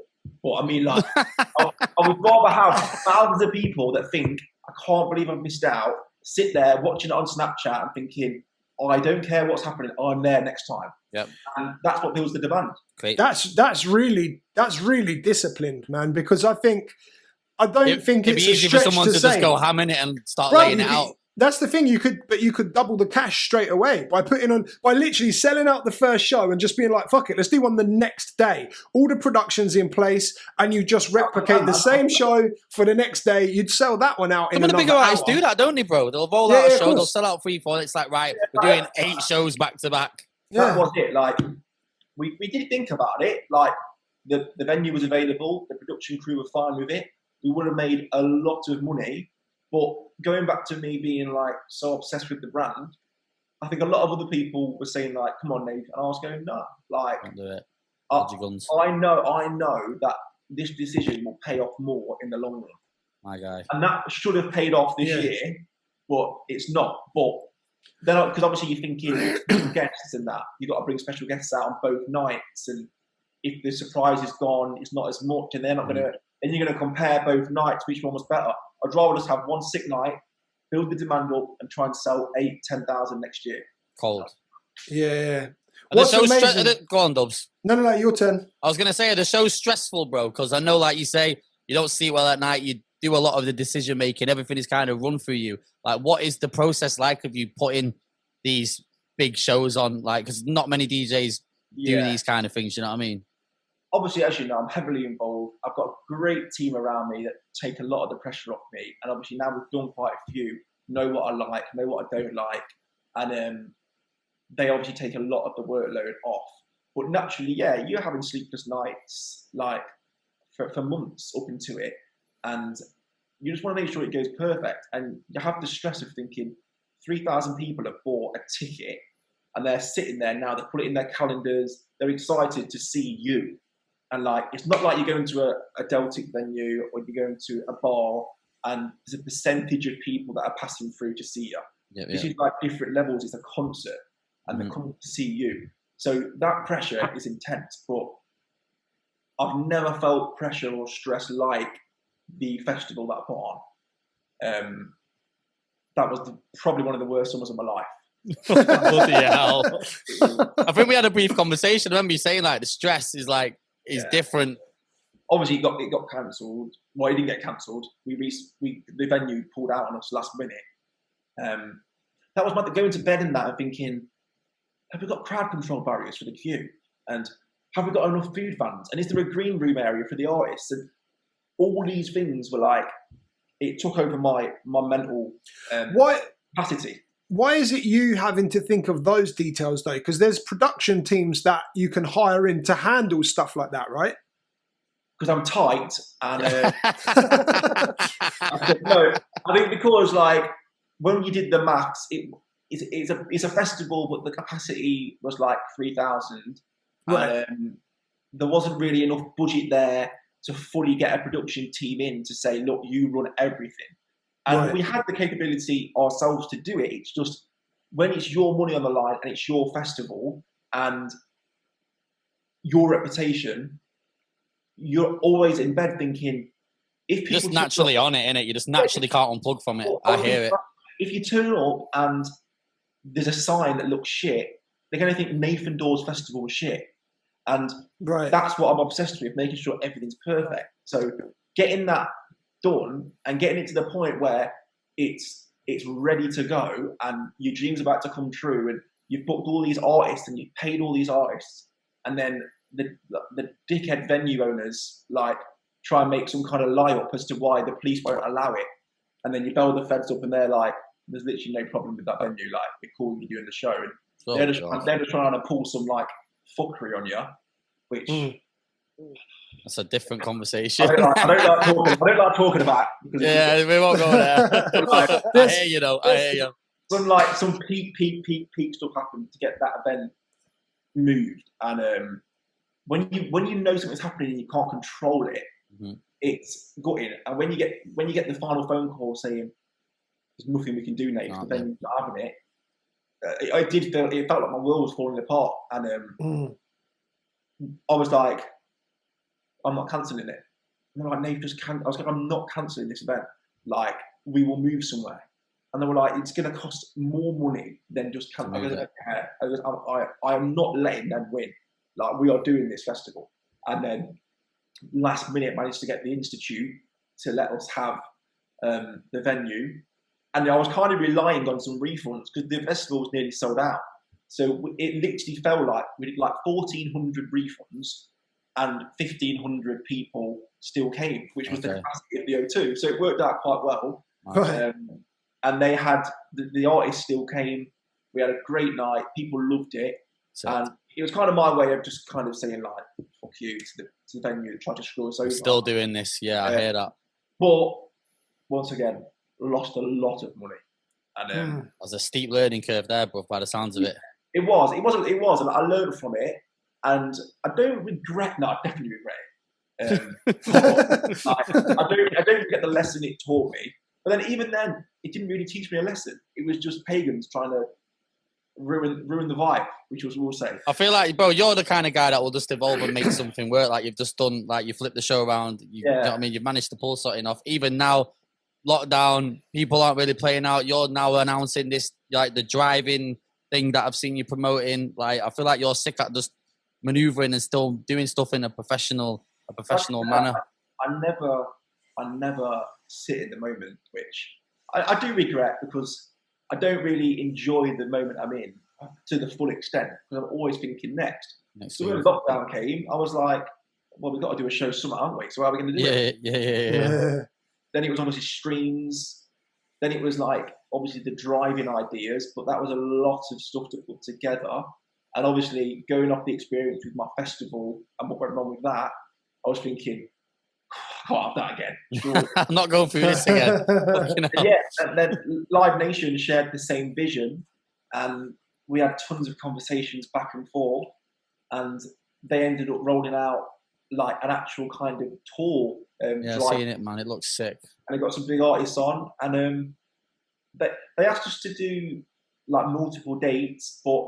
But I mean, like, I would rather have thousands of people that think, I can't believe I've missed out, sit there watching it on Snapchat and thinking, oh, I don't care what's happening, I'm there next time. Yep. And that's what builds the demand. Great. That's really disciplined, man, because I don't think it'd it's be a easy for stretch someone to say, just go ham in it and start right, laying it out. That's the thing. You could double the cash straight away by literally selling out the first show and just being like, fuck it, let's do one the next day. All the production's in place, and you just replicate the same show for the next day. You'd sell that one out in another hour. Some of the bigger artists do that, don't they, bro? They'll roll out a show, they'll sell out 3, 4. It's like, right, we're doing 8 shows back to back. That was it. Like, we did think about it. Like, the venue was available, the production crew were fine with it. We would have made a lot of money. But going back to me being like so obsessed with the brand, I think a lot of other people were saying like, "Come on, Nathan," and I was going, "No, like, Don't do it. I know that this decision will pay off more in the long run." My guy, and that should have paid off this year, but it's not. But then, because obviously you're thinking guests and that you've got to bring special guests out on both nights, and if the surprise is gone, it's not as much, and they're not going to. And you're going to compare both nights, which one was better. I'd rather just have one sick night, build the demand up, and try and sell 8,000-10,000 next year. Cold. Yeah. What's amazing? Go on, Dubs. No, your turn. I was going to say, the show's stressful, bro, because I know, like you say, you don't sleep well at night, you do a lot of the decision-making, everything is kind of run through you. Like, what is the process like of you putting these big shows on? Like, because not many DJs do these kind of things, you know what I mean? Obviously, as you know, I'm heavily involved. I've got a great team around me that take a lot of the pressure off me. And obviously now we've done quite a few, know what I like, know what I don't like. And they obviously take a lot of the workload off. But naturally, you're having sleepless nights like for months up into it. And you just want to make sure it goes perfect. And you have the stress of thinking 3,000 people have bought a ticket and they're sitting there now, they put it in their calendars, they're excited to see you. And like, it's not like you're going to a Deltic venue or you're going to a bar and there's a percentage of people that are passing through to see you. This is like different levels. It's a concert and they're coming to see you. So that pressure is intense, but I've never felt pressure or stress like the festival that I put on. That was probably one of the worst summers of my life. Bloody hell. I think we had a brief conversation. I remember you saying like the stress is like, is different. Obviously, it got cancelled. Well, it didn't get cancelled. The venue pulled out on us last minute. That was like going to bed and that and thinking, have we got crowd control barriers for the queue? And have we got enough food vans? And is there a green room area for the artists? And all these things were like, it took over my mental capacity. Why is it you having to think of those details though? Because there's production teams that you can hire in to handle stuff like that, right? Because I'm tight and no, I think because like when you did the maths, it's a festival, but the capacity was like 3,000. Right. There wasn't really enough budget there to fully get a production team in to say, look, you run everything. And we had the capability ourselves to do it. It's just when it's your money on the line and it's your festival and your reputation, you're always in bed thinking, if people just naturally on it, innit? You just naturally can't unplug from it. I hear it. If you turn up and there's a sign that looks shit, they're going to think Nathan Dawe's festival was shit. And that's what I'm obsessed with, making sure everything's perfect. So getting that done and getting it to the point where it's ready to go and your dream's about to come true and you've booked all these artists and you've paid all these artists, and then the dickhead venue owners like try and make some kind of lie up as to why the police won't allow it, and then you bell the feds up and they're like, there's literally no problem with that venue, like we're calling you doing the show, and they're just trying to pull some like fuckery on you, which that's a different conversation. I don't like talking about it. Yeah, we won't go there. Like, I hear you though. I hear you. Some peak stuff happened to get that event moved, and when you know something's happening and you can't control it, it's gutting. And when you get the final phone call saying there's nothing we can do, Nate, the venue's not having it, it felt like my world was falling apart, and I was like, I'm not cancelling it. And they're like, Nate, I was like, I'm not cancelling this event. Like, we will move somewhere. And they were like, it's going to cost more money than just cancel. I don't care. I am not letting them win. Like, we are doing this festival. And then last minute managed to get the Institute to let us have the venue. And I was kind of relying on some refunds because the festival was nearly sold out. So it literally felt like we did like 1,400 refunds and 1,500 people still came, which was the capacity of the O2. So it worked out quite well. And they had, the artists still came. We had a great night. People loved it. And it was kind of my way of just kind of saying like, fuck you to the venue that tried to screw us over. Still doing this. Yeah, I hear that. But once again, lost a lot of money. And there's a steep learning curve there, bro, by the sounds of it. It was. And I learned from it. And I don't regret, no, I definitely regret it. I don't get the lesson it taught me. But then even then, it didn't really teach me a lesson. It was just pagans trying to ruin the vibe, which was all safe. I feel like, bro, you're the kind of guy that will just evolve and make something work. Like you've just done, like you flipped the show around. You know what I mean? You've managed to pull something off. Even now, lockdown, people aren't really playing out. You're now announcing this, like the driving thing that I've seen you promoting. Like I feel like you're sick at just maneuvering and still doing stuff in a professional manner. I never sit in the moment, which I do regret because I don't really enjoy the moment I'm in to the full extent because I'm always thinking next. So when lockdown came, I was like, well, we've got to do a show somewhere, aren't we? So how are we going to do it? Yeah. Then it was obviously streams. Then it was like, obviously the driving ideas, but that was a lot of stuff to put together. And obviously going off the experience with my festival and what went wrong with that, I was thinking, I can't have that again. Sure. I'm not going through this again. And then Live Nation shared the same vision and we had tons of conversations back and forth and they ended up rolling out like an actual kind of tour. I've seen it, man. It looks sick. And they got some big artists on and they asked us to do like multiple dates, but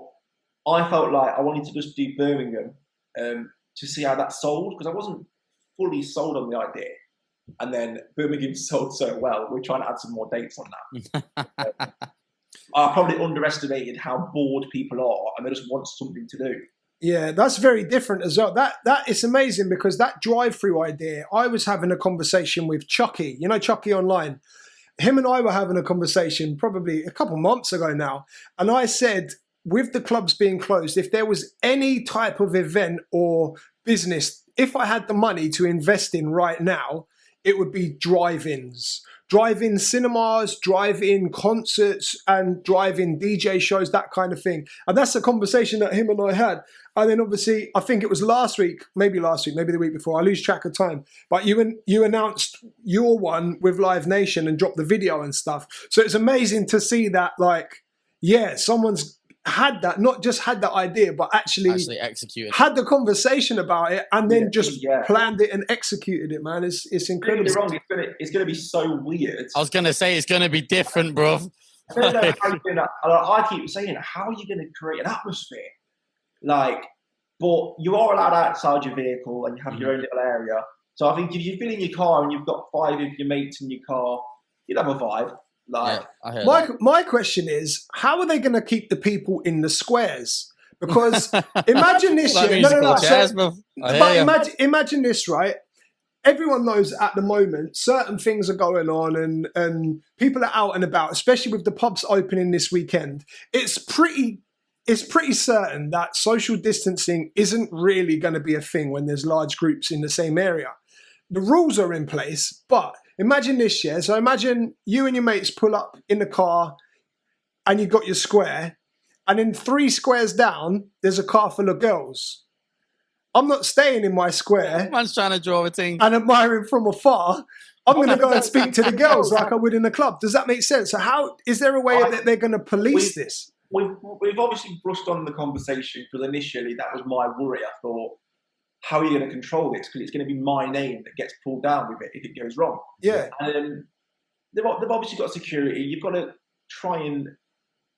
I felt like I wanted to just do Birmingham to see how that sold because I wasn't fully sold on the idea. And then Birmingham sold so well, we're trying to add some more dates on that. I probably underestimated how bored people are and they just want something to do. Yeah, that's very different as well. That it's amazing because that drive-through idea, I was having a conversation with Chucky, you know Chucky online. Him and I were having a conversation probably a couple months ago now. And I said, with the clubs being closed, if there was any type of event or business, if I had the money to invest in right now, it would be drive-ins. Drive-in cinemas, drive-in concerts, and drive-in DJ shows, that kind of thing. And that's a conversation that him and I had. And then obviously, I think it was last week, maybe the week before, I lose track of time. But you announced your one with Live Nation and dropped the video and stuff. So it's amazing to see that, like, yeah, someone's had that, not just had that idea, but actually executed, had the conversation about it, and then planned it and executed it. Man, it's incredible. Don't get me wrong, it's gonna be so weird. I was gonna say it's gonna be different, bro. I don't know how you're doing that. I keep saying, how are you gonna create an atmosphere? Like, but you are allowed outside your vehicle and you have your own little area. So I think if you fill in your car and you've got 5 of your mates in your car, you'd have a vibe. Like, my question is, how are they going to keep the people in the squares? Because imagine this year. Imagine this, right? everyone knows at the moment certain things are going on and people are out and about, especially with the pubs opening this weekend. It's pretty certain that social distancing isn't really going to be a thing when there's large groups in the same area. The rules are in place, but imagine this, yeah? So imagine you and your mates pull up in the car and you got your square, and then 3 squares down, there's a car full of girls. I'm not staying in my square. Man's trying to draw a thing. And admiring from afar. I'm going to go and speak to the girls like I would in a club. Does that make sense? So how is there a way that they're going to police this? We've obviously brushed on the conversation because initially that was my worry. I thought, how are you going to control this? Because it's going to be my name that gets pulled down with it if it goes wrong. Yeah. And they've obviously got security. You've got to try and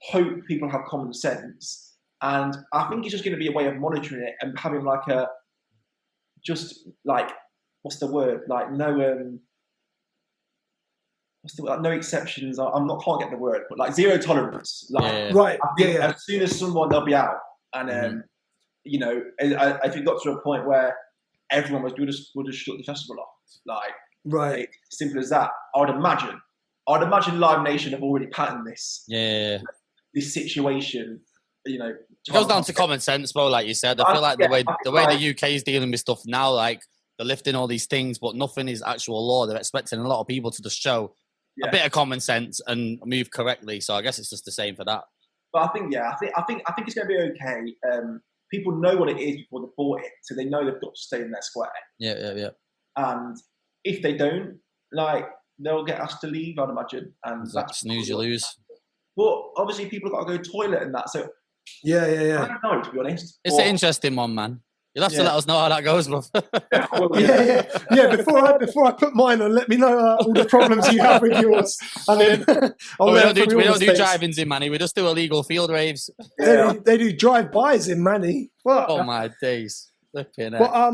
hope people have common sense. And I think it's just going to be a way of monitoring it and having like what's the word? Like no exceptions. Can't get the word, but like zero tolerance. Like, right. As soon as someone, they'll be out. And you know, if it got to a point where everyone would just shut the festival off, like right, simple as that. I'd imagine Live Nation have already patterned this. Yeah. This situation. You know, it goes down to common sense, bro. Like you said, I feel like the way the UK is dealing with stuff now, like they're lifting all these things, but nothing is actual law. They're expecting a lot of people to just show a bit of common sense and move correctly. So I guess it's just the same for that. But I think it's going to be okay. People know what it is before they bought it, so they know they've got to stay in their square. Yeah. And if they don't, like, they'll get asked to leave, I'd imagine. And it's like snooze, you lose. But obviously, people have got to go toilet and that. So yeah. I don't know, to be honest. It's an interesting one, man. You'll have to let us know how that goes, bro. Yeah. Before I put mine on, let me know all the problems you have with yours. And then we don't do drive-ins in Manny. We just do illegal field raves. They do drive-bys in Manny. What? Oh my days! Flipping but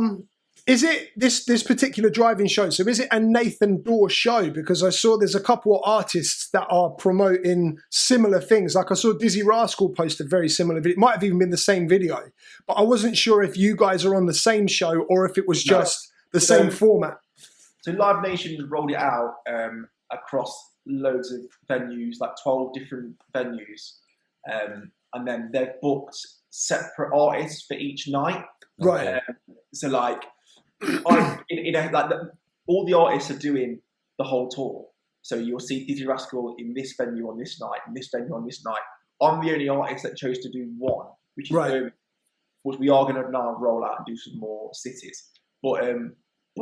is it this particular driving show? So is it a Nathan Dawe show? Because I saw there's a couple of artists that are promoting similar things. Like I saw Dizzy Rascal post a very similar video. It might have even been the same video, but I wasn't sure if you guys are on the same show or if it was just the same format. So Live Nation has rolled it out across loads of venues, like 12 different venues, and then they've booked separate artists for each night. Right. So like. All the artists are doing the whole tour. So you'll see Dizzy Rascal in this venue on this night, in this venue on this night. I'm the only artist that chose to do one, which is which we are going to now roll out and do some more cities. But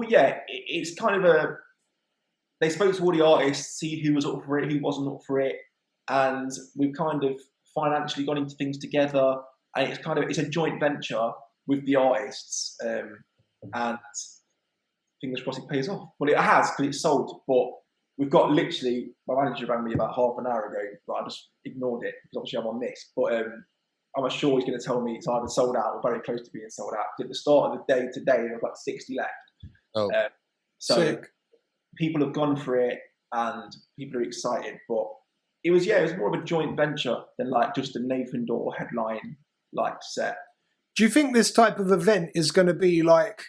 yeah, it's kind of they spoke to all the artists, see who was up for it, who wasn't up for it, and we've kind of financially gone into things together, and it's a joint venture with the artists. And fingers crossed it pays off. Well, it has because it's sold. But we've got literally, my manager rang me about half an hour ago, but I just ignored it because obviously I'm on this. But I'm sure he's going to tell me it's either sold out or very close to being sold out. At the start of the day today, there was like 60 left. Oh, so sick. People have gone for it and people are excited. But it was more of a joint venture than like just a Nathan Dawe headline like set. Do you think this type of event is going to be like,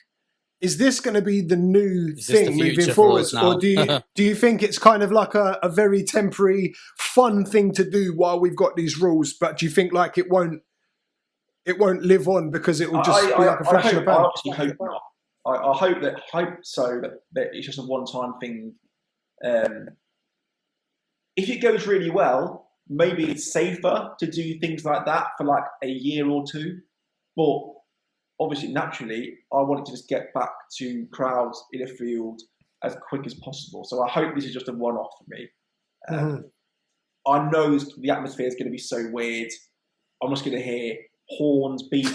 is this going to be the new thing moving forward? Or do you think it's kind of like a very temporary, fun thing to do while we've got these rules? But do you think like it won't live on because it will just be like a flash in the pan? I obviously hope not. I hope that it's just a one-time thing. If it goes really well, maybe it's safer to do things like that for like a year or two. But obviously, naturally, I wanted to just get back to crowds in a field as quick as possible. So I hope this is just a one-off for me. I know the atmosphere is going to be so weird. I'm just going to hear horns, beep,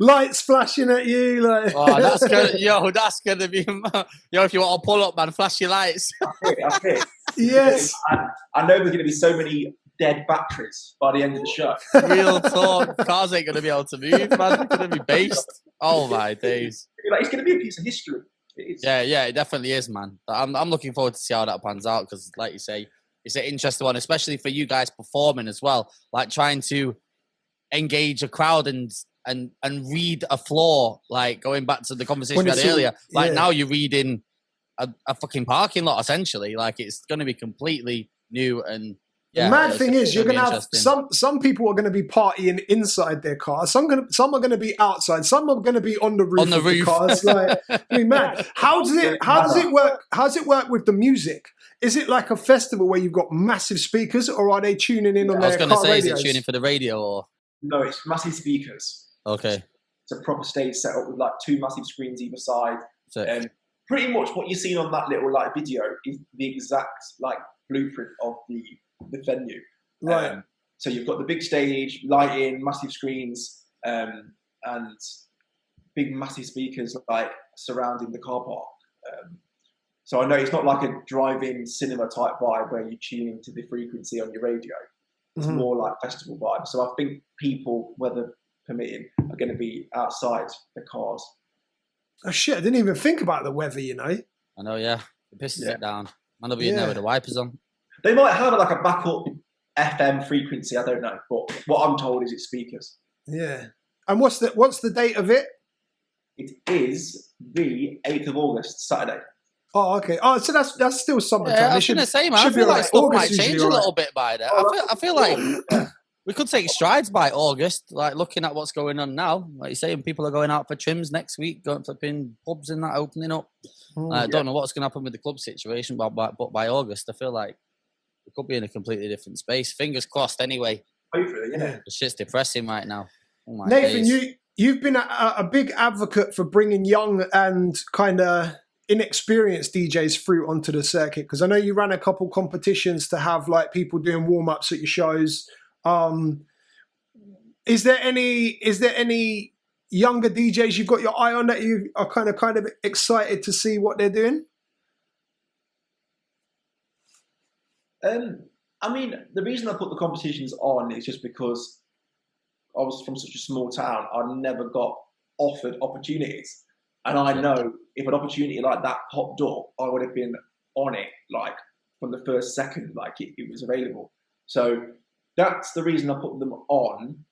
lights flashing at you. Like, that's gonna be. If you want to pull up, man, flash your lights. That's it. Yes. I know there's going to be so many dead batteries by the end of the show. Real talk. Cars ain't going to be able to move, man. They're going to be based. Oh, my days. It's going to be a piece of history. Yeah, it definitely is, man. I'm looking forward to see how that pans out because, like you say, it's an interesting one, especially for you guys performing as well. Like trying to engage a crowd and read a floor, like going back to the conversation we had earlier. Like now you're reading a fucking parking lot essentially. Like it's going to be completely new and. The mad thing is, you're going to have some people are going to be partying inside their cars. Some are going to be outside. Some are going to be on the roof of the cars. Like, I mean, man, how does it work? How does it work with the music? Is it like a festival where you've got massive speakers, or are they tuning in on their car radios? I was going to say, is it tuning for the radio or? No, it's massive speakers. Okay. It's a proper stage set up with like 2 massive screens either side. And pretty much what you've seen on that little like video is the exact like blueprint of the venue. Right. So you've got the big stage, lighting, massive screens, and big massive speakers like surrounding the car park. So I know it's not like a drive-in cinema type vibe where you tune into the frequency on your radio. It's more like festival vibe. So I think people, weather permitting, are going to be outside the cars. Oh shit! I didn't even think about the weather. You know. I know. Yeah, it pisses it down. Man will be in there with the wipers on. They might have like a backup FM frequency. I don't know, but what I'm told is it's speakers. Yeah. And what's the date of it? It is the 8th of August, Saturday. Oh, okay. Oh, so that's still summertime. Yeah, I was going to say, man, I feel like stuff might change a little bit by then. I feel like we could take strides by August, like looking at what's going on now. Like you're saying, people are going out for trims next week, going for pubs and that opening up. I don't know what's going to happen with the club situation, but by August, I feel like we could be in a completely different space. Fingers crossed, anyway. Hopefully, yeah. The shit's depressing right now. Oh my Nathan, days. you've been a big advocate for bringing young and kind of inexperienced DJs through onto the circuit, because I know you ran a couple competitions to have like people doing warm-ups at your shows. Is there any younger DJs you've got your eye on that you are kind of excited to see what they're doing? I mean, the reason I put the competitions on is just because I was from such a small town. I never got offered opportunities. And I know if an opportunity like that popped up, I would have been on it, like, from the first second, like, it was available. So that's the reason I put them on.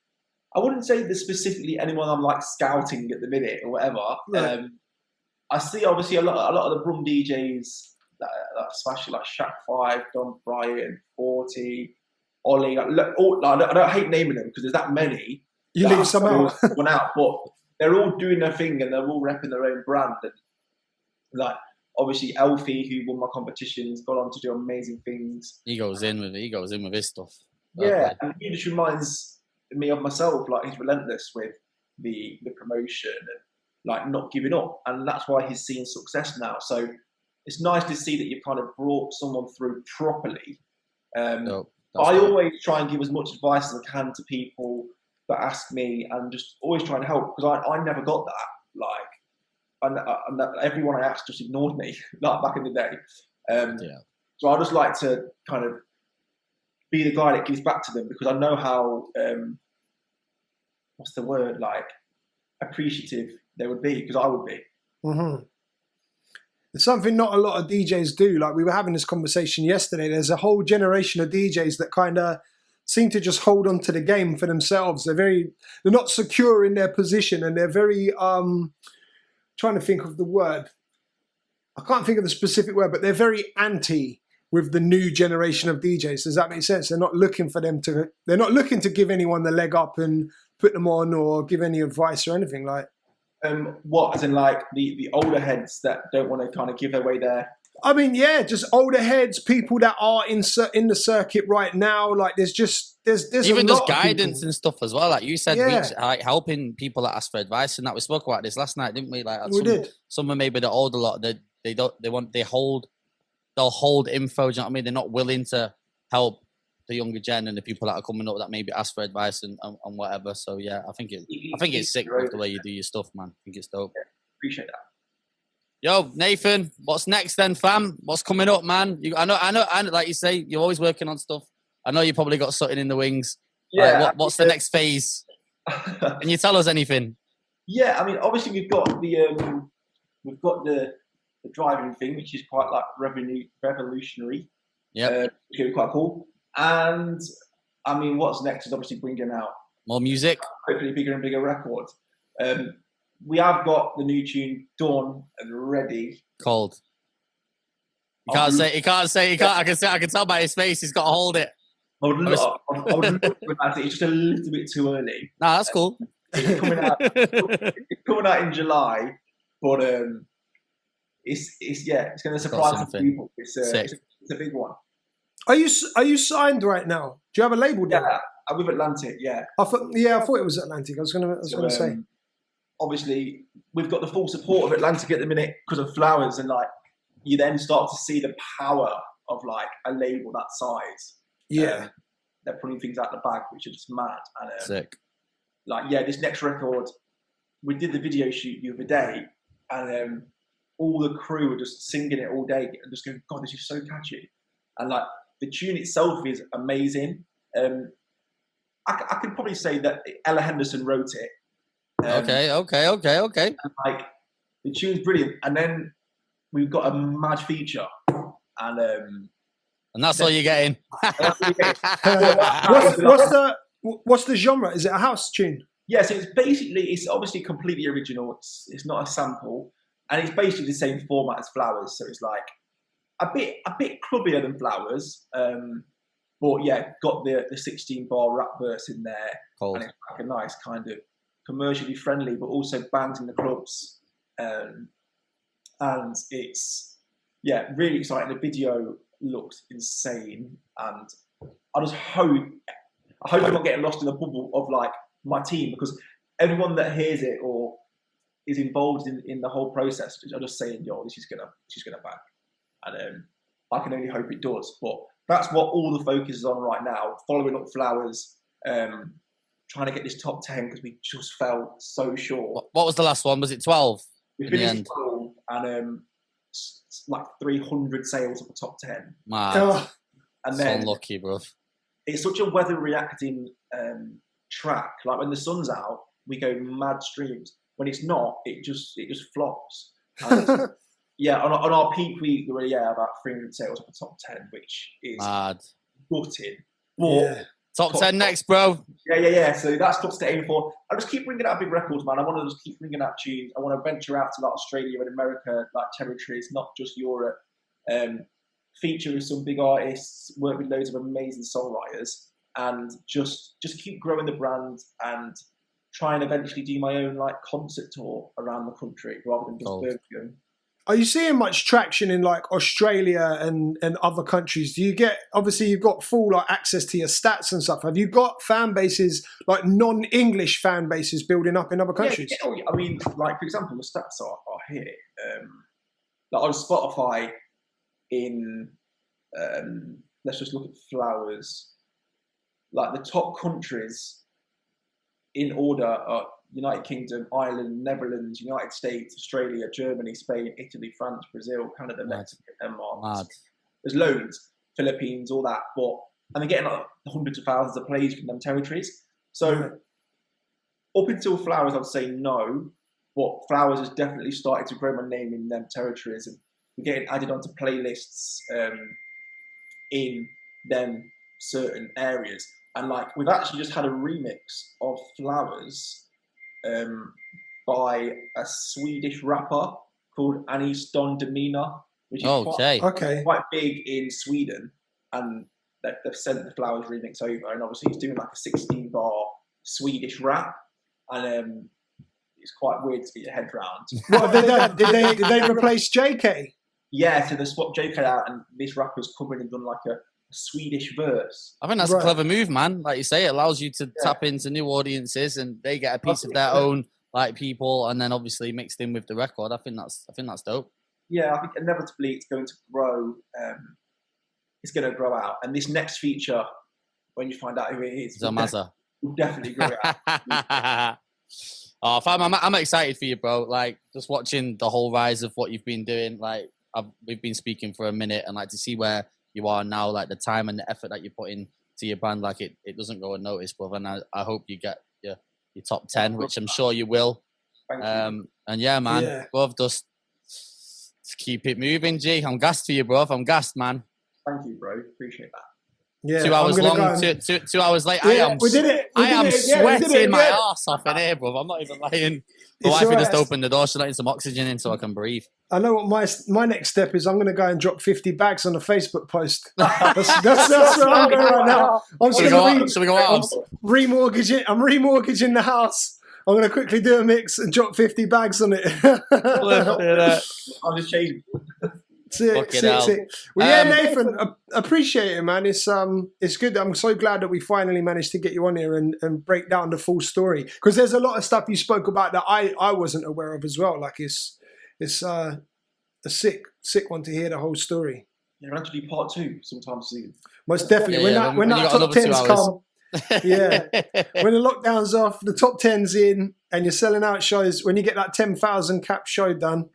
I wouldn't say there's specifically anyone I'm, like, scouting at the minute or whatever. Right. I see, obviously, a lot of the Brum DJs, especially like Shaq 5, Don Bryan, 40, Ollie. I don't hate naming them because there's that many. You leave some out. One out, but they're all doing their thing and they're all repping their own brand. And like obviously Elfie, who won my competitions, got on to do amazing things. He goes in with his stuff. Yeah, and he just reminds me of myself. Like he's relentless with the promotion and like not giving up, and that's why he's seeing success now. So it's nice to see that you've kind of brought someone through properly. I always try and give as much advice as I can to people that ask me, and just always try and help, because I never got that. Like, and everyone I asked just ignored me, like back in the day. So I just like to kind of be the guy that gives back to them, because I know how, what's the word, like, appreciative they would be, because I would be. Mm-hmm. It's something not a lot of DJs do. Like we were having this conversation yesterday. There's a whole generation of DJs that kind of seem to just hold on to the game for themselves. They're not secure in their position, and they're very, trying to think of the word. I can't think of the specific word, but they're very anti with the new generation of DJs. Does that make sense? They're not looking to give anyone the leg up and put them on or give any advice or anything like. What, as in like the older heads that don't want to kind of give away their... I mean, yeah, just older heads, people that are in the circuit right now. Like there's even just guidance and stuff as well. Like you said, like helping people that ask for advice and that. We spoke about this last night, didn't we? Like we did. Some maybe the older lot, they'll hold info. Do you know what I mean? They're not willing to help the younger gen and the people that are coming up that maybe ask for advice and whatever. So yeah, I think it's sick with the way you do your stuff, man. I think it's dope. Yeah, appreciate that. Yo, Nathan, what's next then, fam? What's coming up, man? I know. Like you say, you're always working on stuff. I know you probably got something in the wings. Yeah. Like, what's the next phase? Can you tell us anything? Yeah, I mean, obviously we've got the driving thing, which is quite like revolutionary. Yeah, it's gonna be quite cool. And I mean, what's next is obviously bringing out more music, hopefully bigger and bigger records. We have got the new tune done and ready. Cold. He can't say. I can tell by his face. He's got to hold it. I would love it. It's just a little bit too early. Nah, that's cool. It's coming out in July, but it's going to surprise some people. It's a big one. Are you signed right now? Do you have a label there? Yeah, I'm with Atlantic. Yeah. I thought it was Atlantic. I was gonna say. Obviously, we've got the full support of Atlantic at the minute because of Flowers, and like you then start to see the power of like a label that size. Yeah. They're putting things out the bag, which is just mad. And sick. Like, yeah, this next record, we did the video shoot the other day, and all the crew were just singing it all day and just going, God, this is so catchy. And like the tune itself is amazing. I could probably say that Ella Henderson wrote it. Okay. And like the tune's brilliant. And then we've got a mad feature. And that's all you're getting. What's the genre? Is it a house tune? Yeah, so it's obviously completely original. It's not a sample, and it's basically the same format as Flowers. So it's like a bit clubbier than Flowers, but yeah, got the 16-bar rap verse in there, Cold. And it's like a nice kind of commercially friendly, but also bands in the clubs, and it's really exciting. The video looks insane, and I hope I'm not getting lost in the bubble of like my team, because everyone that hears it or is involved in the whole process are just saying, "Yo, this is gonna bang," and I can only hope it does. But that's what all the focus is on right now. Following up Flowers, trying to get this top 10 because we just fell so short. What was the last one? Was it 12? We finished 12, and like 300 sales of the top 10. Mad. And then so unlucky, bro. It's such a weather reacting track. Like when the sun's out, we go mad streams. When it's not, it just flops. And yeah, on our peak week, there were about 300 sales of the top 10, which is mad. Gutted. Yeah. Top 10 next, bro. Yeah. So that's what's to aim for. I just keep bringing out big records, man. I want to just keep bringing out tunes. I want to venture out to like Australia and America, like territories, not just Europe. Feature with some big artists, work with loads of amazing songwriters, and just keep growing the brand and try and eventually do my own like concert tour around the country rather than just Birmingham. Are you seeing much traction in like Australia and other countries? Do you get, obviously you've got full like access to your stats and stuff. Have you got fan bases, like non-English fan bases building up in other countries? Yeah. I mean, like for example, the stats are here. Like on Spotify in, let's just look at Flowers. Like the top countries in order are United Kingdom, Ireland, Netherlands, United States, Australia, Germany, Spain, Italy, France, Brazil, Canada, Mexico, Denmark. There's loads, Philippines, all that. And they're getting like hundreds of thousands of plays from them territories. So up until Flowers, I'd say no. But Flowers has definitely started to grow my name in them territories, and we're getting added onto playlists in them certain areas. And like we've actually just had a remix of Flowers by a Swedish rapper called Anis Don Demina, which is quite big in Sweden, and they've sent the Flowers remix over, and obviously he's doing like a 16-bar Swedish rap, and it's quite weird to get your head around. What, did they replace JK? Yeah, so they swapped JK out, and this rapper's come in and done like a Swedish verse. I think that's a clever move, man. Like you say, it allows you to tap into new audiences, and they get a piece of their own like people, and then obviously mixed in with the record. I think that's dope. Yeah, I think inevitably it's going to grow. It's going to grow out, and this next feature, when you find out who it is, will definitely grow it out. Oh, fam, I'm excited for you, bro. Like just watching the whole rise of what you've been doing. Like we've been speaking for a minute, and like to see where you are now, like the time and the effort that you put in to your brand, like it doesn't go unnoticed, brother. And I hope you get your top 10, which I'm sure you will. Thank you. And yeah, man, bruv, just keep it moving, G. I'm gassed for you, bruv. I'm gassed, man. Thank you, bro. Appreciate that. Yeah, 2 hours long, 2 hours late. Yeah, we did it. I am sweating my yeah. arse off in here, bro. I'm not even lying. My It's wife all just right. opened the door. She's letting some oxygen in so I can breathe. I know what my next step is. I'm going to go and drop 50 bags on a Facebook post. That's where I'm going right now. Should we go arms? Remortgaging. I'm remortgaging the house. I'm going to quickly do a mix and drop 50 bags on it. I'm just changing. Sick. Well, yeah, Nathan, appreciate it, man. It's good. I'm so glad that we finally managed to get you on here and break down the full story, because there's a lot of stuff you spoke about that I wasn't aware of as well. Like it's a sick one to hear the whole story. Yeah, we're going to do part 2 sometime soon. Most definitely. When that top 10's come, yeah. When the lockdown's off, the top 10's in, and you're selling out shows. When you get that 10,000 cap show done,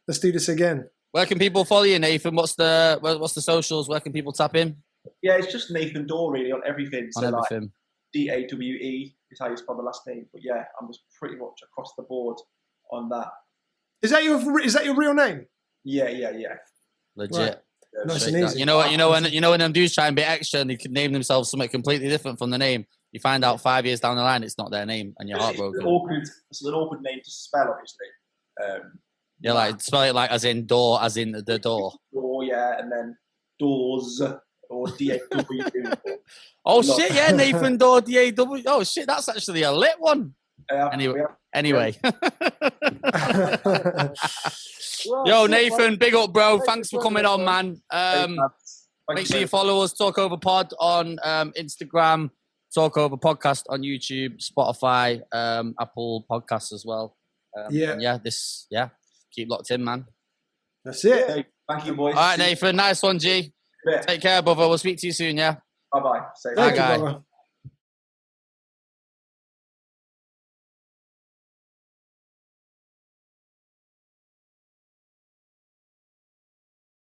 let's do this again. Where can people follow you, Nathan? What's the socials? Where can people tap in? Yeah, it's just Nathan Dawe really on everything. So everything. Like Dawe is how you spell the last name. But yeah, I'm just pretty much across the board on that. Is that your real name? Yeah. Legit. Right. Nice and easy. You know when them dudes try and be extra and they can name themselves something completely different from the name. You find out 5 years down the line it's not their name and you're heartbroken. It's an awkward name to spell, obviously. Yeah, like spell it like as in door, as in the door. Door, yeah, and then doors or DAW. Oh shit, yeah, Nathan Dawe, DAW. Oh shit, that's actually a lit one. Anyway. Yo, Nathan, big up, bro. Thanks for coming on, man. Make sure you follow us, TalkOver Pod on Instagram, TalkOver Podcast on YouTube, Spotify, Apple Podcasts as well. Keep locked in, man. That's it. Hey, thank you, boys. All right, Nathan. Nice one, G. Take care, brother. We'll speak to you soon, yeah? Bye-bye. Thank you, brother.